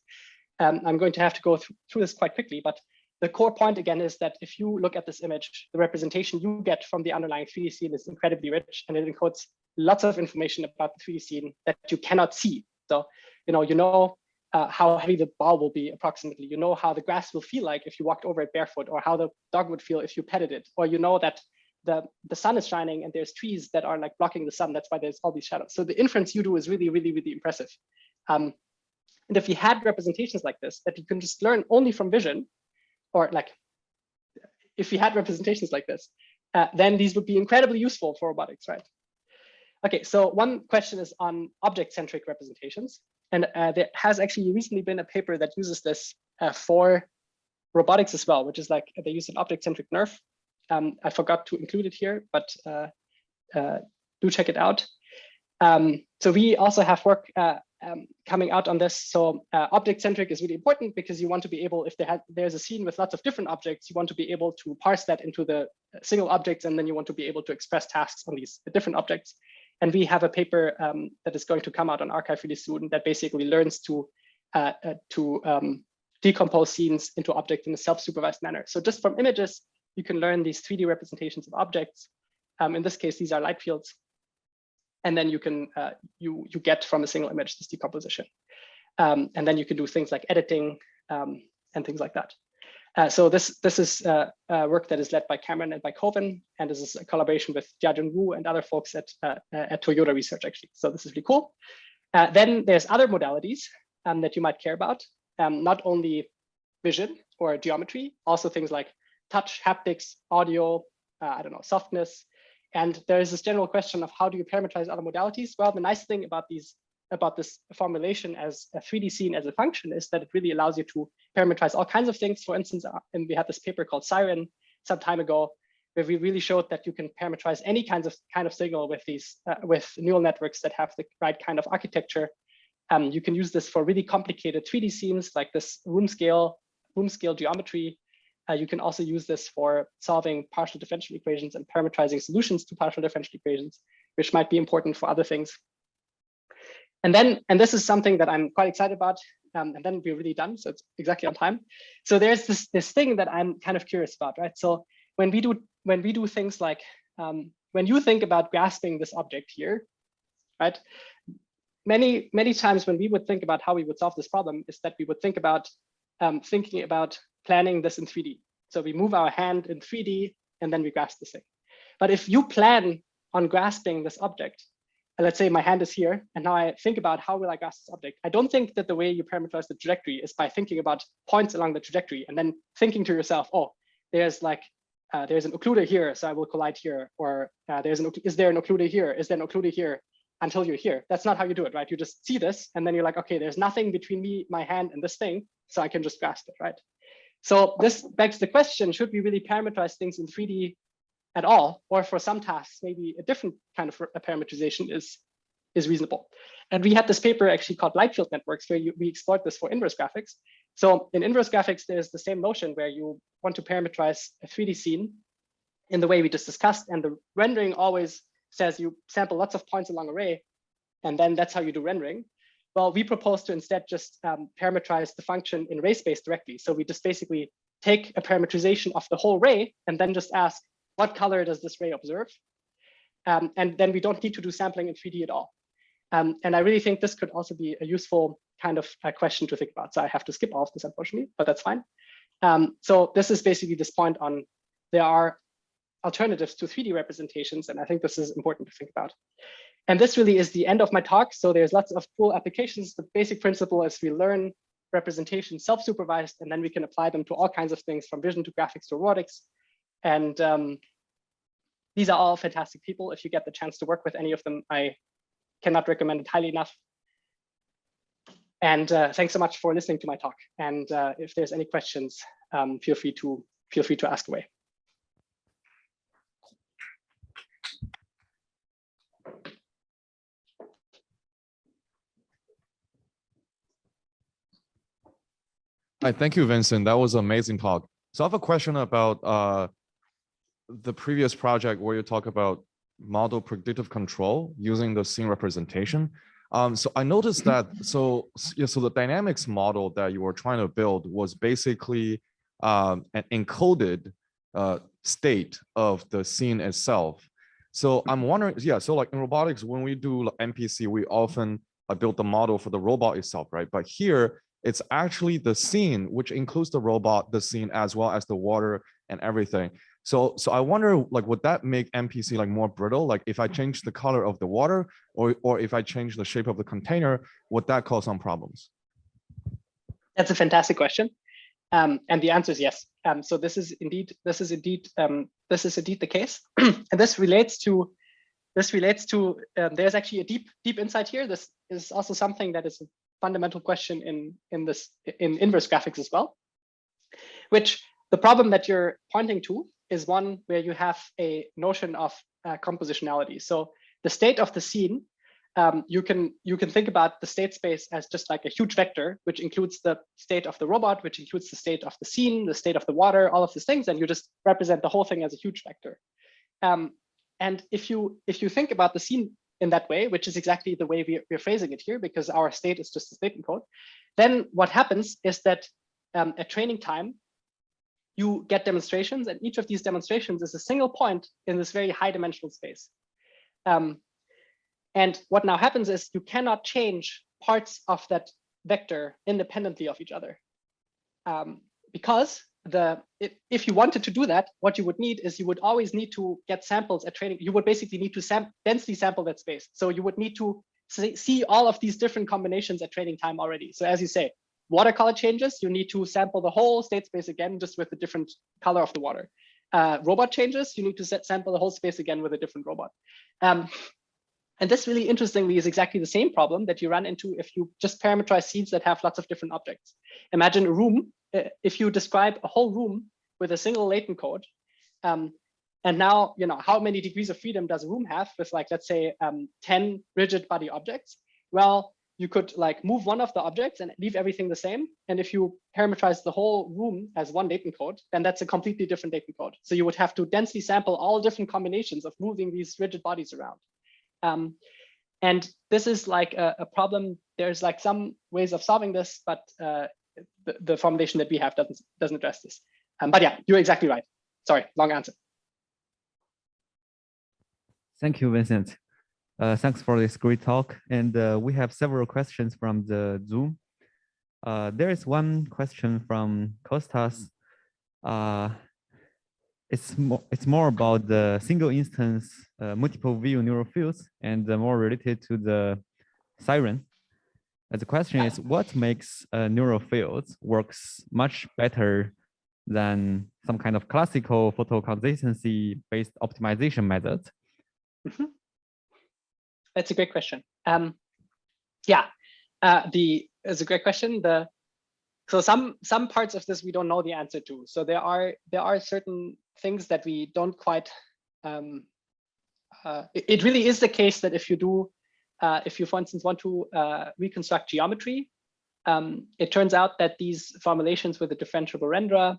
I'm going to have to go through this quite quickly, but the core point, again, is that if you look at this image, the representation you get from the underlying 3D scene is incredibly rich, and it encodes lots of information about the 3D scene that you cannot see. So, you know how heavy the ball will be approximately. You know how the grass will feel like if you walked over it barefoot, or how the dog would feel if you petted it, or you know that the sun is shining and there's trees that are like blocking the sun. That's why there's all these shadows. So the inference you do is really, really, really impressive. And if you had representations like this that you can just learn only from vision, or like if you had representations like this, then these would be incredibly useful for robotics, right? Okay, so one question is on object-centric representations. And there has actually recently been a paper that uses this for robotics as well, which is like they use an object-centric nerf. I forgot to include it here, but do check it out. So we also have work coming out on this. So object-centric is really important because you want to be able, if there's a scene with lots of different objects, you want to be able to parse that into the single objects, and then you want to be able to express tasks on these different objects. And we have a paper that is going to come out on arXiv really soon that basically learns to decompose scenes into objects in a self-supervised manner. So just from images, you can learn these 3D representations of objects. In this case, these are light fields. And then you can you get from a single image this decomposition. And then you can do things like editing and things like that. So this is work that is led by Cameron and by Coven, and this is a collaboration with Jiajun Wu and other folks at Toyota Research, actually. So this is really cool. Then there's other modalities that you might care about, not only vision or geometry, also things like touch, haptics, audio, I don't know, softness. And there is this general question of how do you parametrize other modalities? Well, the nice thing about this formulation as a 3D scene as a function is that it really allows you to parametrize all kinds of things. For instance, and we had this paper called Siren some time ago, where we really showed that you can parametrize any kind of signal with these with neural networks that have the right kind of architecture. You can use this for really complicated 3D scenes like this room scale geometry. You can also use this for solving partial differential equations and parametrizing solutions to partial differential equations, which might be important for other things. And this is something that I'm quite excited about. And then we're really done, so it's exactly on time. So there's this thing that I'm kind of curious about, right? So when we do things like when you think about grasping this object here, right? Many times when we would think about how we would solve this problem is that we would think about thinking about planning this in 3D. So we move our hand in 3D and then we grasp this thing. But if you plan on grasping this object, let's say my hand is here, and now I think about how will I grasp this object. I don't think that the way you parameterize the trajectory is by thinking about points along the trajectory and then thinking to yourself, oh, there's an occluder here, so I will collide here, or is there an occluder here? Is there an occluder here? Until you're here. That's not how you do it, right? You just see this, and then you're like, okay, there's nothing between me, my hand, and this thing, so I can just grasp it, right? So this begs the question, should we really parameterize things in 3D at all? Or for some tasks, maybe a different kind of a parametrization is reasonable. And we had this paper actually called light field networks, where we explored this for inverse graphics. So in inverse graphics, there's the same notion where you want to parameterize a 3D scene in the way we just discussed, and the rendering always says you sample lots of points along array, and then that's how you do rendering. Well, we propose to instead just parameterize the function in ray space directly. So we just basically take a parametrization of the whole ray and then just ask, what color does this ray observe? And then we don't need to do sampling in 3D at all. And I really think this could also be a useful kind of question to think about. So I have to skip all of this, unfortunately, but that's fine. So this is basically this point on there are alternatives to 3D representations, and I think this is important to think about. And this really is the end of my talk. So there's lots of cool applications. The basic principle is we learn representation self-supervised, and then we can apply them to all kinds of things from vision to graphics to robotics. And these are all fantastic people. If you get the chance to work with any of them, I cannot recommend it highly enough. And thanks so much for listening to my talk. And if there's any questions, feel free to ask away. Hi, thank you, Vincent. That was an amazing talk. So I have a question about the previous project where you talk about model predictive control using the scene representation. So I noticed that, so the dynamics model that you were trying to build was basically an encoded state of the scene itself. So I'm wondering, so like in robotics, when we do NPC, we often build the model for the robot itself, right? But here, it's actually the scene, which includes the robot, the scene, as well as the water and everything. So I wonder, like, would that make NPC like more brittle? Like if I change the color of the water, or if I change the shape of the container, would that cause some problems? That's a fantastic question, and the answer is yes. So this is indeed the case, and this relates to there's actually a deep insight here. This is also something that is a fundamental question in inverse graphics as well, which the problem that you're pointing to is one where you have a notion of compositionality. So the state of the scene you can think about the state space as just like a huge vector, which includes the state of the robot, which includes the state of the scene, the state of the water, all of these things, and you just represent the whole thing as a huge vector. And if you think about the scene in that way, which is exactly the way we're phrasing it here, because our state is just a state encode, then what happens is that at training time, you get demonstrations, and each of these demonstrations is a single point in this very high dimensional space. And what now happens is you cannot change parts of that vector independently of each other. Because if you wanted to do that, what you would need is you would always need to get samples at training. You would basically need to densely sample that space. So you would need to see all of these different combinations at training time already. So as you say, watercolor changes, you need to sample the whole state space again, just with a different color of the water. Robot changes, you need to sample the whole space again with a different robot. And this really interestingly is exactly the same problem that you run into if you just parameterize scenes that have lots of different objects. Imagine a room, if you describe a whole room with a single latent code, and now, how many degrees of freedom does a room have with, like, let's say 10 rigid body objects? Well, you could like move one of the objects and leave everything the same. And if you parameterize the whole room as one latent code, then that's a completely different latent code. So you would have to densely sample all different combinations of moving these rigid bodies around. And this is like a problem. There's like some ways of solving this, but the formulation that we have doesn't address this. But yeah, you're exactly right. Sorry, long answer. Thank you, Vincent. Thanks for this great talk. And we have several questions from the Zoom. There is one question from Kostas. It's more about the single instance multiple view neural fields and more related to the siren. The question is, what makes neural fields works much better than some kind of classical photoconsistency based optimization method? Mm-hmm. That's a great question. It's a great question. So some parts of this we don't know the answer to. So there are certain things that we don't quite. It really is the case that if you for instance want to reconstruct geometry, it turns out that these formulations with a differentiable renderer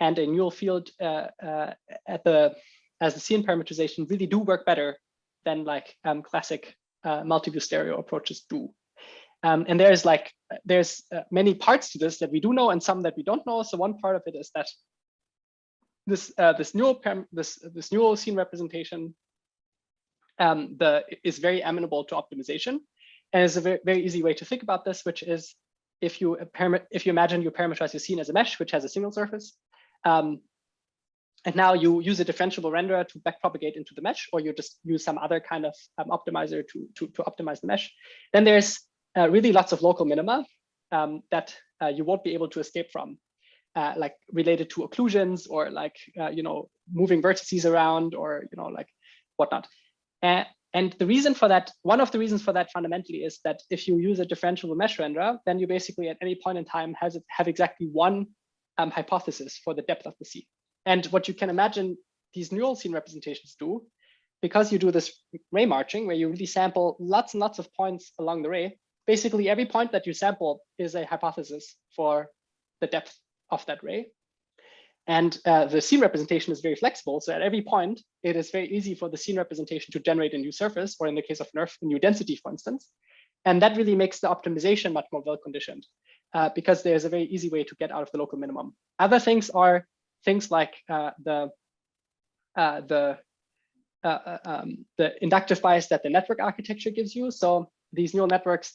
and a neural field as the scene parametrization really do work better than like classic multi-view stereo approaches do. And there's many parts to this that we do know and some that we don't know. So one part of it is that this neural scene representation is very amenable to optimization, and is a very, very easy way to think about this, which is if you imagine you parameterize your scene as a mesh which has a single surface, and now you use a differentiable renderer to backpropagate into the mesh, or you just use some other kind of optimizer to optimize the mesh, then there's really lots of local minima that you won't be able to escape from, like related to occlusions or like moving vertices around or like whatnot. And the reason for that, one of the reasons for that fundamentally is that if you use a differentiable mesh renderer, then you basically at any point in time have exactly one hypothesis for the depth of the scene. And what you can imagine these neural scene representations do, because you do this ray marching where you really sample lots and lots of points along the ray, basically every point that you sample is a hypothesis for the depth of that ray. And the scene representation is very flexible. So at every point, it is very easy for the scene representation to generate a new surface, or in the case of NERF, a new density, for instance. And that really makes the optimization much more well-conditioned because there's a very easy way to get out of the local minimum. Other things are things like the inductive bias that the network architecture gives you. So these neural networks,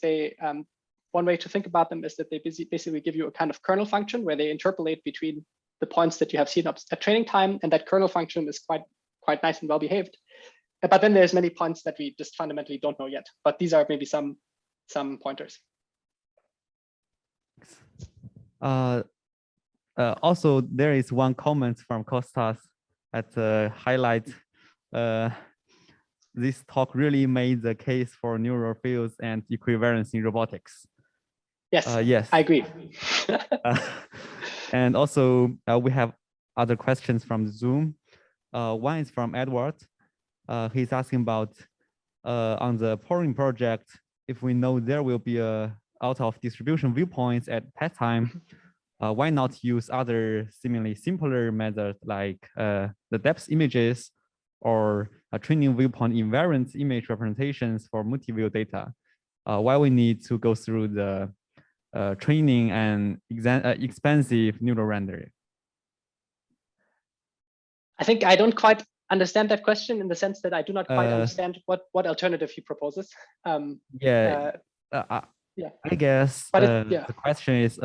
one way to think about them is that they basically give you a kind of kernel function where they interpolate between the points that you have seen up at training time, and that kernel function is quite nice and well behaved. But then there's many points that we just fundamentally don't know yet. But these are maybe some pointers. Also, there is one comment from Kostas that highlight this talk really made the case for neural fields and equivalence in robotics. Yes, yes, I agree. And also, we have other questions from Zoom. One is from Edward. He's asking about on the polling project, if we know there will be a out of distribution viewpoints at test time, why not use other seemingly simpler methods like the depth images or training viewpoint invariant image representations for multi-view data? Why we need to go through the training and expensive neural rendering? I think I don't quite understand that question in the sense that I do not quite understand what alternative he proposes. Yeah. I guess the question is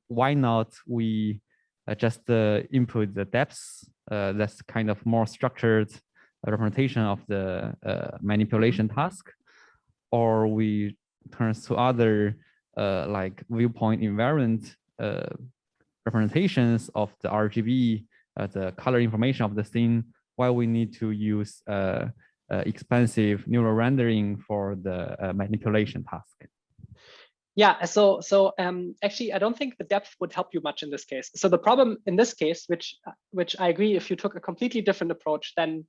why not we just input the depths that's kind of more structured representation of the manipulation task, or we turn to other like viewpoint invariant representations of the RGB, the color information of the scene, why we need to use expensive neural rendering for the manipulation task. Yeah, so actually, I don't think the depth would help you much in this case. So the problem in this case, which I agree, if you took a completely different approach, then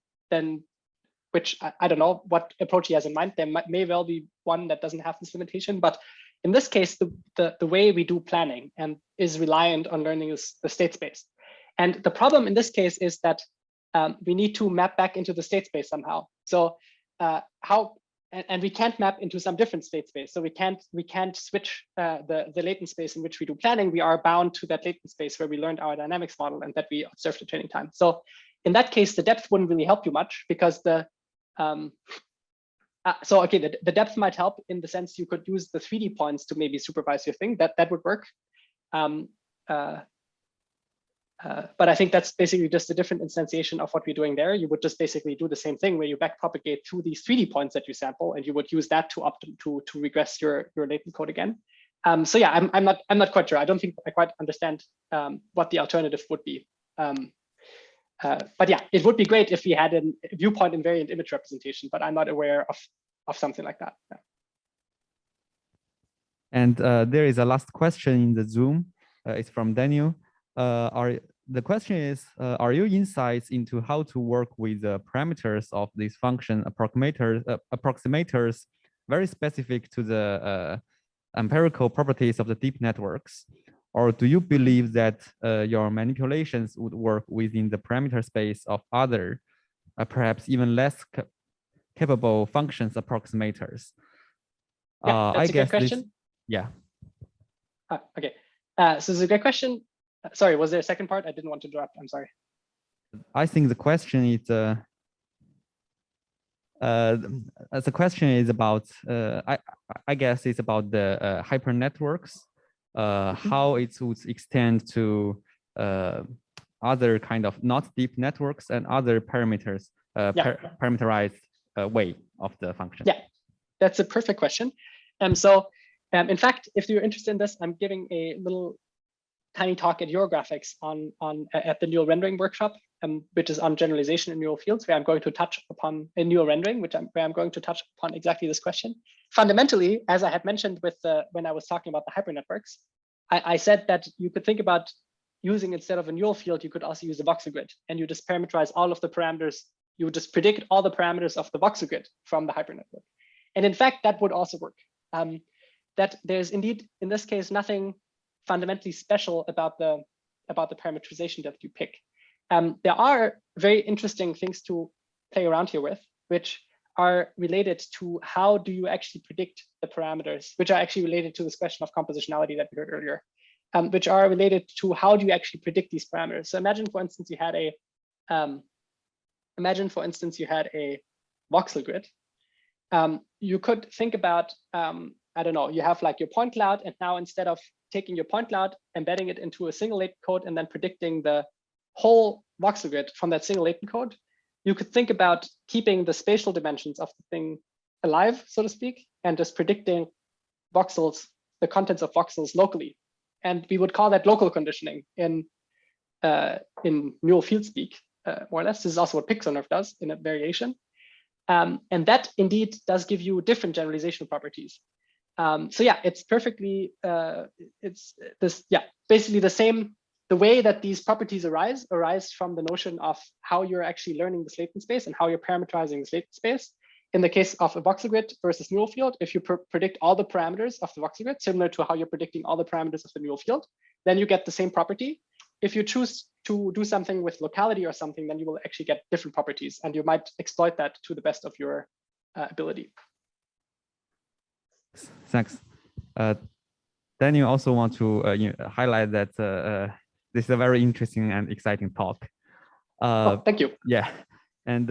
which I don't know what approach he has in mind, there may well be one that doesn't have this limitation. But in this case, the way we do planning and is reliant on learning the state space. And the problem in this case is that we need to map back into the state space somehow. So and we can't map into some different state space. So we can't switch the latent space in which we do planning. We are bound to that latent space where we learned our dynamics model and that we observed the training time. So in that case, the depth wouldn't really help you much because the depth might help in the sense you could use the 3D points to maybe supervise your thing. That would work. But I think that's basically just a different instantiation of what we're doing there. You would just basically do the same thing where you backpropagate through these 3D points that you sample, and you would use that to regress your latent code again. So yeah, I'm not quite sure. I don't think I quite understand what the alternative would be. But yeah, it would be great if we had a viewpoint invariant image representation, but I'm not aware of something like that. Yeah. And there is a last question in the Zoom. It's from Daniel. The question is, are your insights into how to work with the parameters of these function approximators very specific to the empirical properties of the deep networks? Or do you believe that your manipulations would work within the parameter space of other, perhaps even less capable functions approximators? Yeah, that's a good question. Yeah. Okay. So it's a good question. Sorry, was there a second part? I didn't want to interrupt. I'm sorry. I think the question is about I guess it's about the hyper networks, how it would extend to other kind of not deep networks and other parameters, parameterized way of the function. Yeah, that's a perfect question. In fact, if you're interested in this, I'm giving a little tiny talk at Eurographics at the neural rendering workshop, which is on generalization in neural fields, where I'm going to touch upon a neural rendering, where I'm going to touch upon exactly this question. Fundamentally, as I had mentioned when I was talking about the hypernetworks, I said that you could think about using, instead of a neural field, you could also use a voxel grid, and you just parameterize all of the parameters. You would just predict all the parameters of the voxel grid from the hypernetwork. And in fact, that would also work. That there's indeed, in this case, nothing fundamentally special about the parametrization that you pick. There are very interesting things to play around here with, which are related to how do you actually predict the parameters, which are actually related to this question of compositionality that we heard earlier, which are related to how do you actually predict these parameters. So imagine, for instance, you had a voxel grid. You could think about, I don't know, you have like your point cloud, and now instead of taking your point cloud, embedding it into a single latent code, and then predicting the whole voxel grid from that single latent code, you could think about keeping the spatial dimensions of the thing alive, so to speak, and just predicting voxels, the contents of voxels locally. And we would call that local conditioning in neural field speak, more or less. This is also what PixelNerve does in a variation. And that indeed does give you different generalization properties. So yeah, it's perfectly, basically the same. The way that these properties arise from the notion of how you're actually learning this latent space and how you're parameterizing this latent space. in the case of a voxel grid versus neural field, if you predict all the parameters of the voxel grid, similar to how you're predicting all the parameters of the neural field, then you get the same property. If you choose to do something with locality or something, then you will actually get different properties, and you might exploit that to the best of your ability. Thanks. Then you also want to highlight that this is a very interesting and exciting talk. Oh, thank you. Yeah, and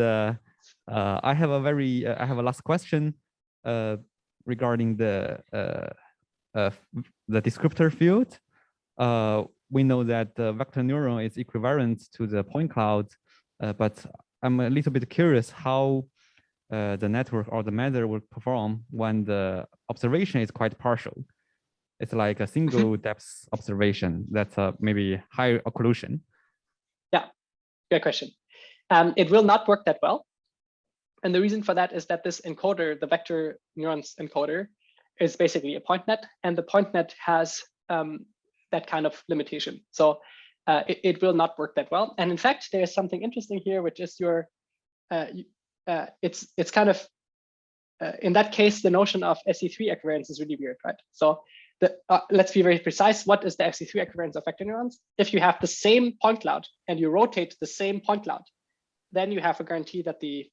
I have a last question regarding the descriptor field. We know that the vector neuron is equivalent to the point cloud, but I'm a little bit curious how the network or the method will perform when the observation is quite partial. It's like a single depth observation that's maybe high occlusion. Yeah, good question. It will not work that well. And the reason for that is that this encoder, the vector neurons encoder, is basically a point net, and the point net has that kind of limitation. So it will not work that well. And in fact, there's something interesting here, which is your, it's kind of, in that case, the notion of SE3 equivariance is really weird, right? So let's be very precise. What is the SE3 equivariance of vector neurons? If you have the same point cloud and you rotate the same point cloud, then you have a guarantee that the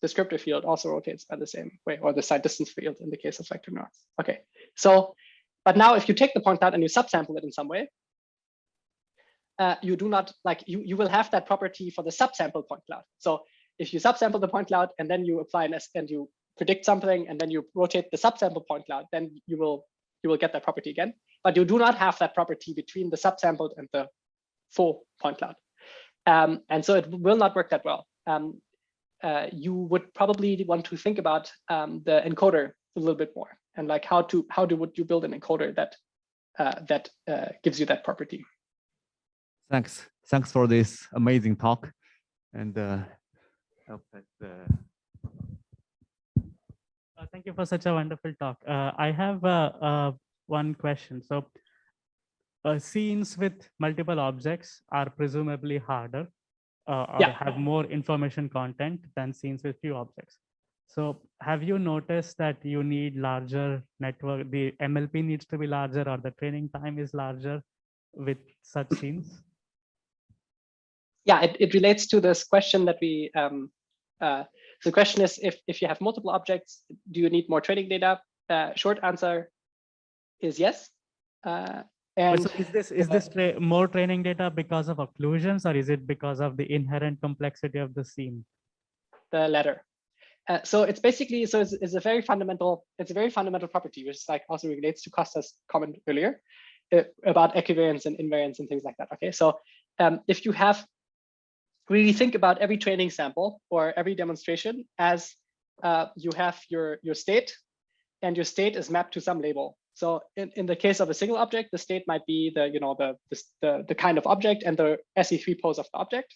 descriptor field also rotates by the same way, or the side distance field in the case of vector neurons. Okay, so, but now if you take the point cloud and you subsample it in some way, you do not, like, you will have that property for the subsample point cloud. So if you subsample the point cloud and then you apply and you predict something and then you rotate the subsample point cloud, then you will get that property again. But you do not have that property between the subsampled and the full point cloud. And so it will not work that well. You would probably want to think about the encoder a little bit more, and like how would you build an encoder that gives you that property. Thanks for this amazing talk, and thank you for such a wonderful talk. I have one question. So scenes with multiple objects are presumably harder or have more information content than scenes with few objects. So have you noticed that you need larger network, the MLP needs to be larger, or the training time is larger with such scenes? Yeah, it relates to this question that we, the question is, if you have multiple objects, do you need more training data? Short answer is yes. And so is this more training data because of occlusions, or is it because of the inherent complexity of the scene? The latter. So it's basically, so it's a very fundamental property, which is like also relates to Costa's comment earlier about equivariance and invariance and things like that. Okay, so if you have really think about every training sample or every demonstration as you have your state, and your state is mapped to some label. So in the case of a single object, the state might be the kind of object and the SE3 pose of the object.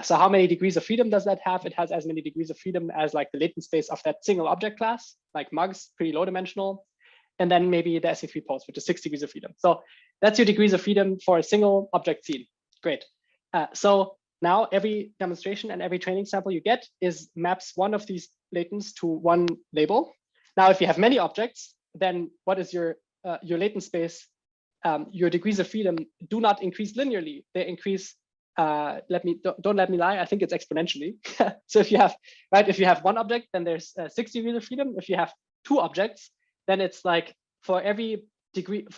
So how many degrees of freedom does that have? It has as many degrees of freedom as like the latent space of that single object class, like mugs, pretty low dimensional. And then maybe the SE3 pose, which is 6 degrees of freedom. So that's your degrees of freedom for a single object scene. Great. So now every demonstration and every training sample you get maps one of these latents to one label. Now, if you have many objects, then what is your latent space? Your degrees of freedom do not increase linearly. They increase, don't let me lie, I think it's exponentially. So if you have one object, then there's 6 degrees of freedom. If you have 2 objects, then it's like for every different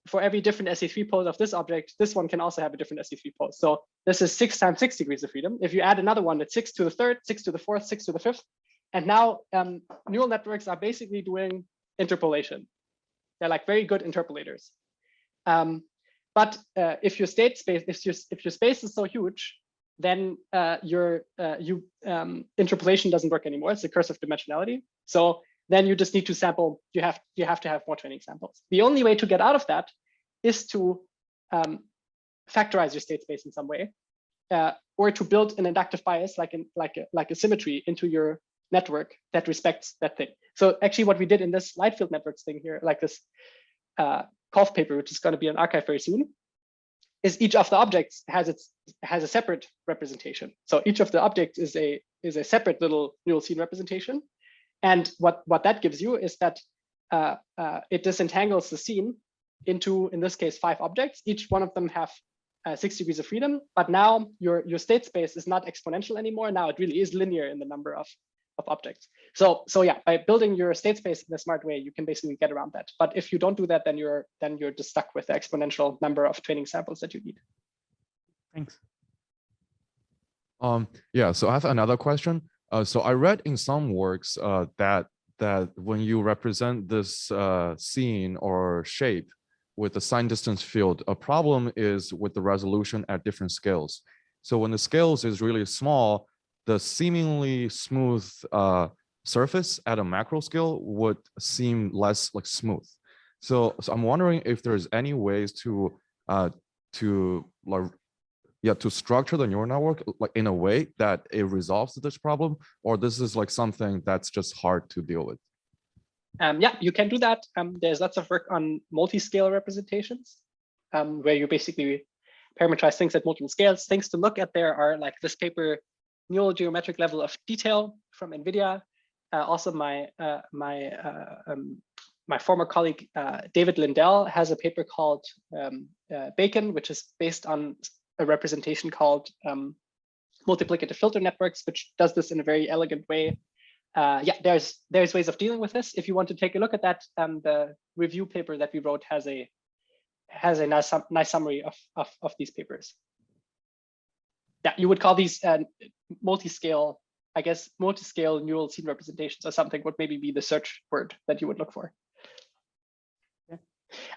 SE3 pose of this object, this one can also have a different SE3 pose. So this is 6 times 6 degrees of freedom. If you add another one, it's 6 to the 3rd, 6 to the 4th, 6 to the 5th. And now neural networks are basically doing interpolation. They're like very good interpolators. But if your state space, if your space is so huge, then your interpolation doesn't work anymore. It's the curse of dimensionality. So then you just need to sample. You have to have more training samples. The only way to get out of that is to factorize your state space in some way, or to build an inductive bias like a symmetry into your network that respects that thing. So actually what we did in this light field networks thing here, like this Kolf paper, which is going to be an archive very soon, is each of the objects has a separate representation. So each of the objects is a separate little neural scene representation. And what that gives you is that it disentangles the scene into, in this case, 5 objects. Each one of them have 6 degrees of freedom. But now your state space is not exponential anymore. Now it really is linear in the number of objects. So yeah, by building your state space in a smart way, you can basically get around that. But if you don't do that, then you're just stuck with the exponential number of training samples that you need. Thanks. Yeah, so I have another question. So I read in some works that when you represent this scene or shape with the sign distance field, a problem is with the resolution at different scales. So when the scales is really small, the seemingly smooth surface at a macro scale would seem less like smooth. So I'm wondering if there's any ways to structure the neural network like in a way that it resolves this problem, or this is like something that's just hard to deal with. Yeah, you can do that. There's lots of work on multi-scale representations, where you basically parametrize things at multiple scales. Things to look at there are like this paper, Neural Geometric Level of Detail from NVIDIA. Also, my former colleague, David Lindell, has a paper called Bacon, which is based on a representation called multiplicative filter networks, which does this in a very elegant way. Yeah, there's ways of dealing with this. If you want to take a look at that, the review paper that we wrote has a nice summary of these papers. Yeah, you would call these multi-scale, I guess, multi-scale neural scene representations or something would maybe be the search word that you would look for. Yeah.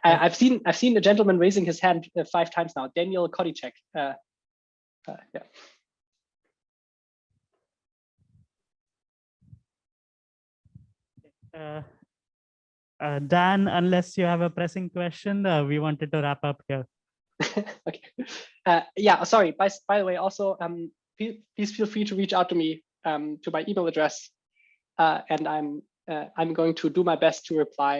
I've seen a gentleman raising his hand 5 times now, Daniel Kodicek. Yeah. Dan, unless you have a pressing question, we wanted to wrap up here. Okay. Yeah, sorry. By the way, also, please feel free to reach out to me to my email address, and I'm going to do my best to reply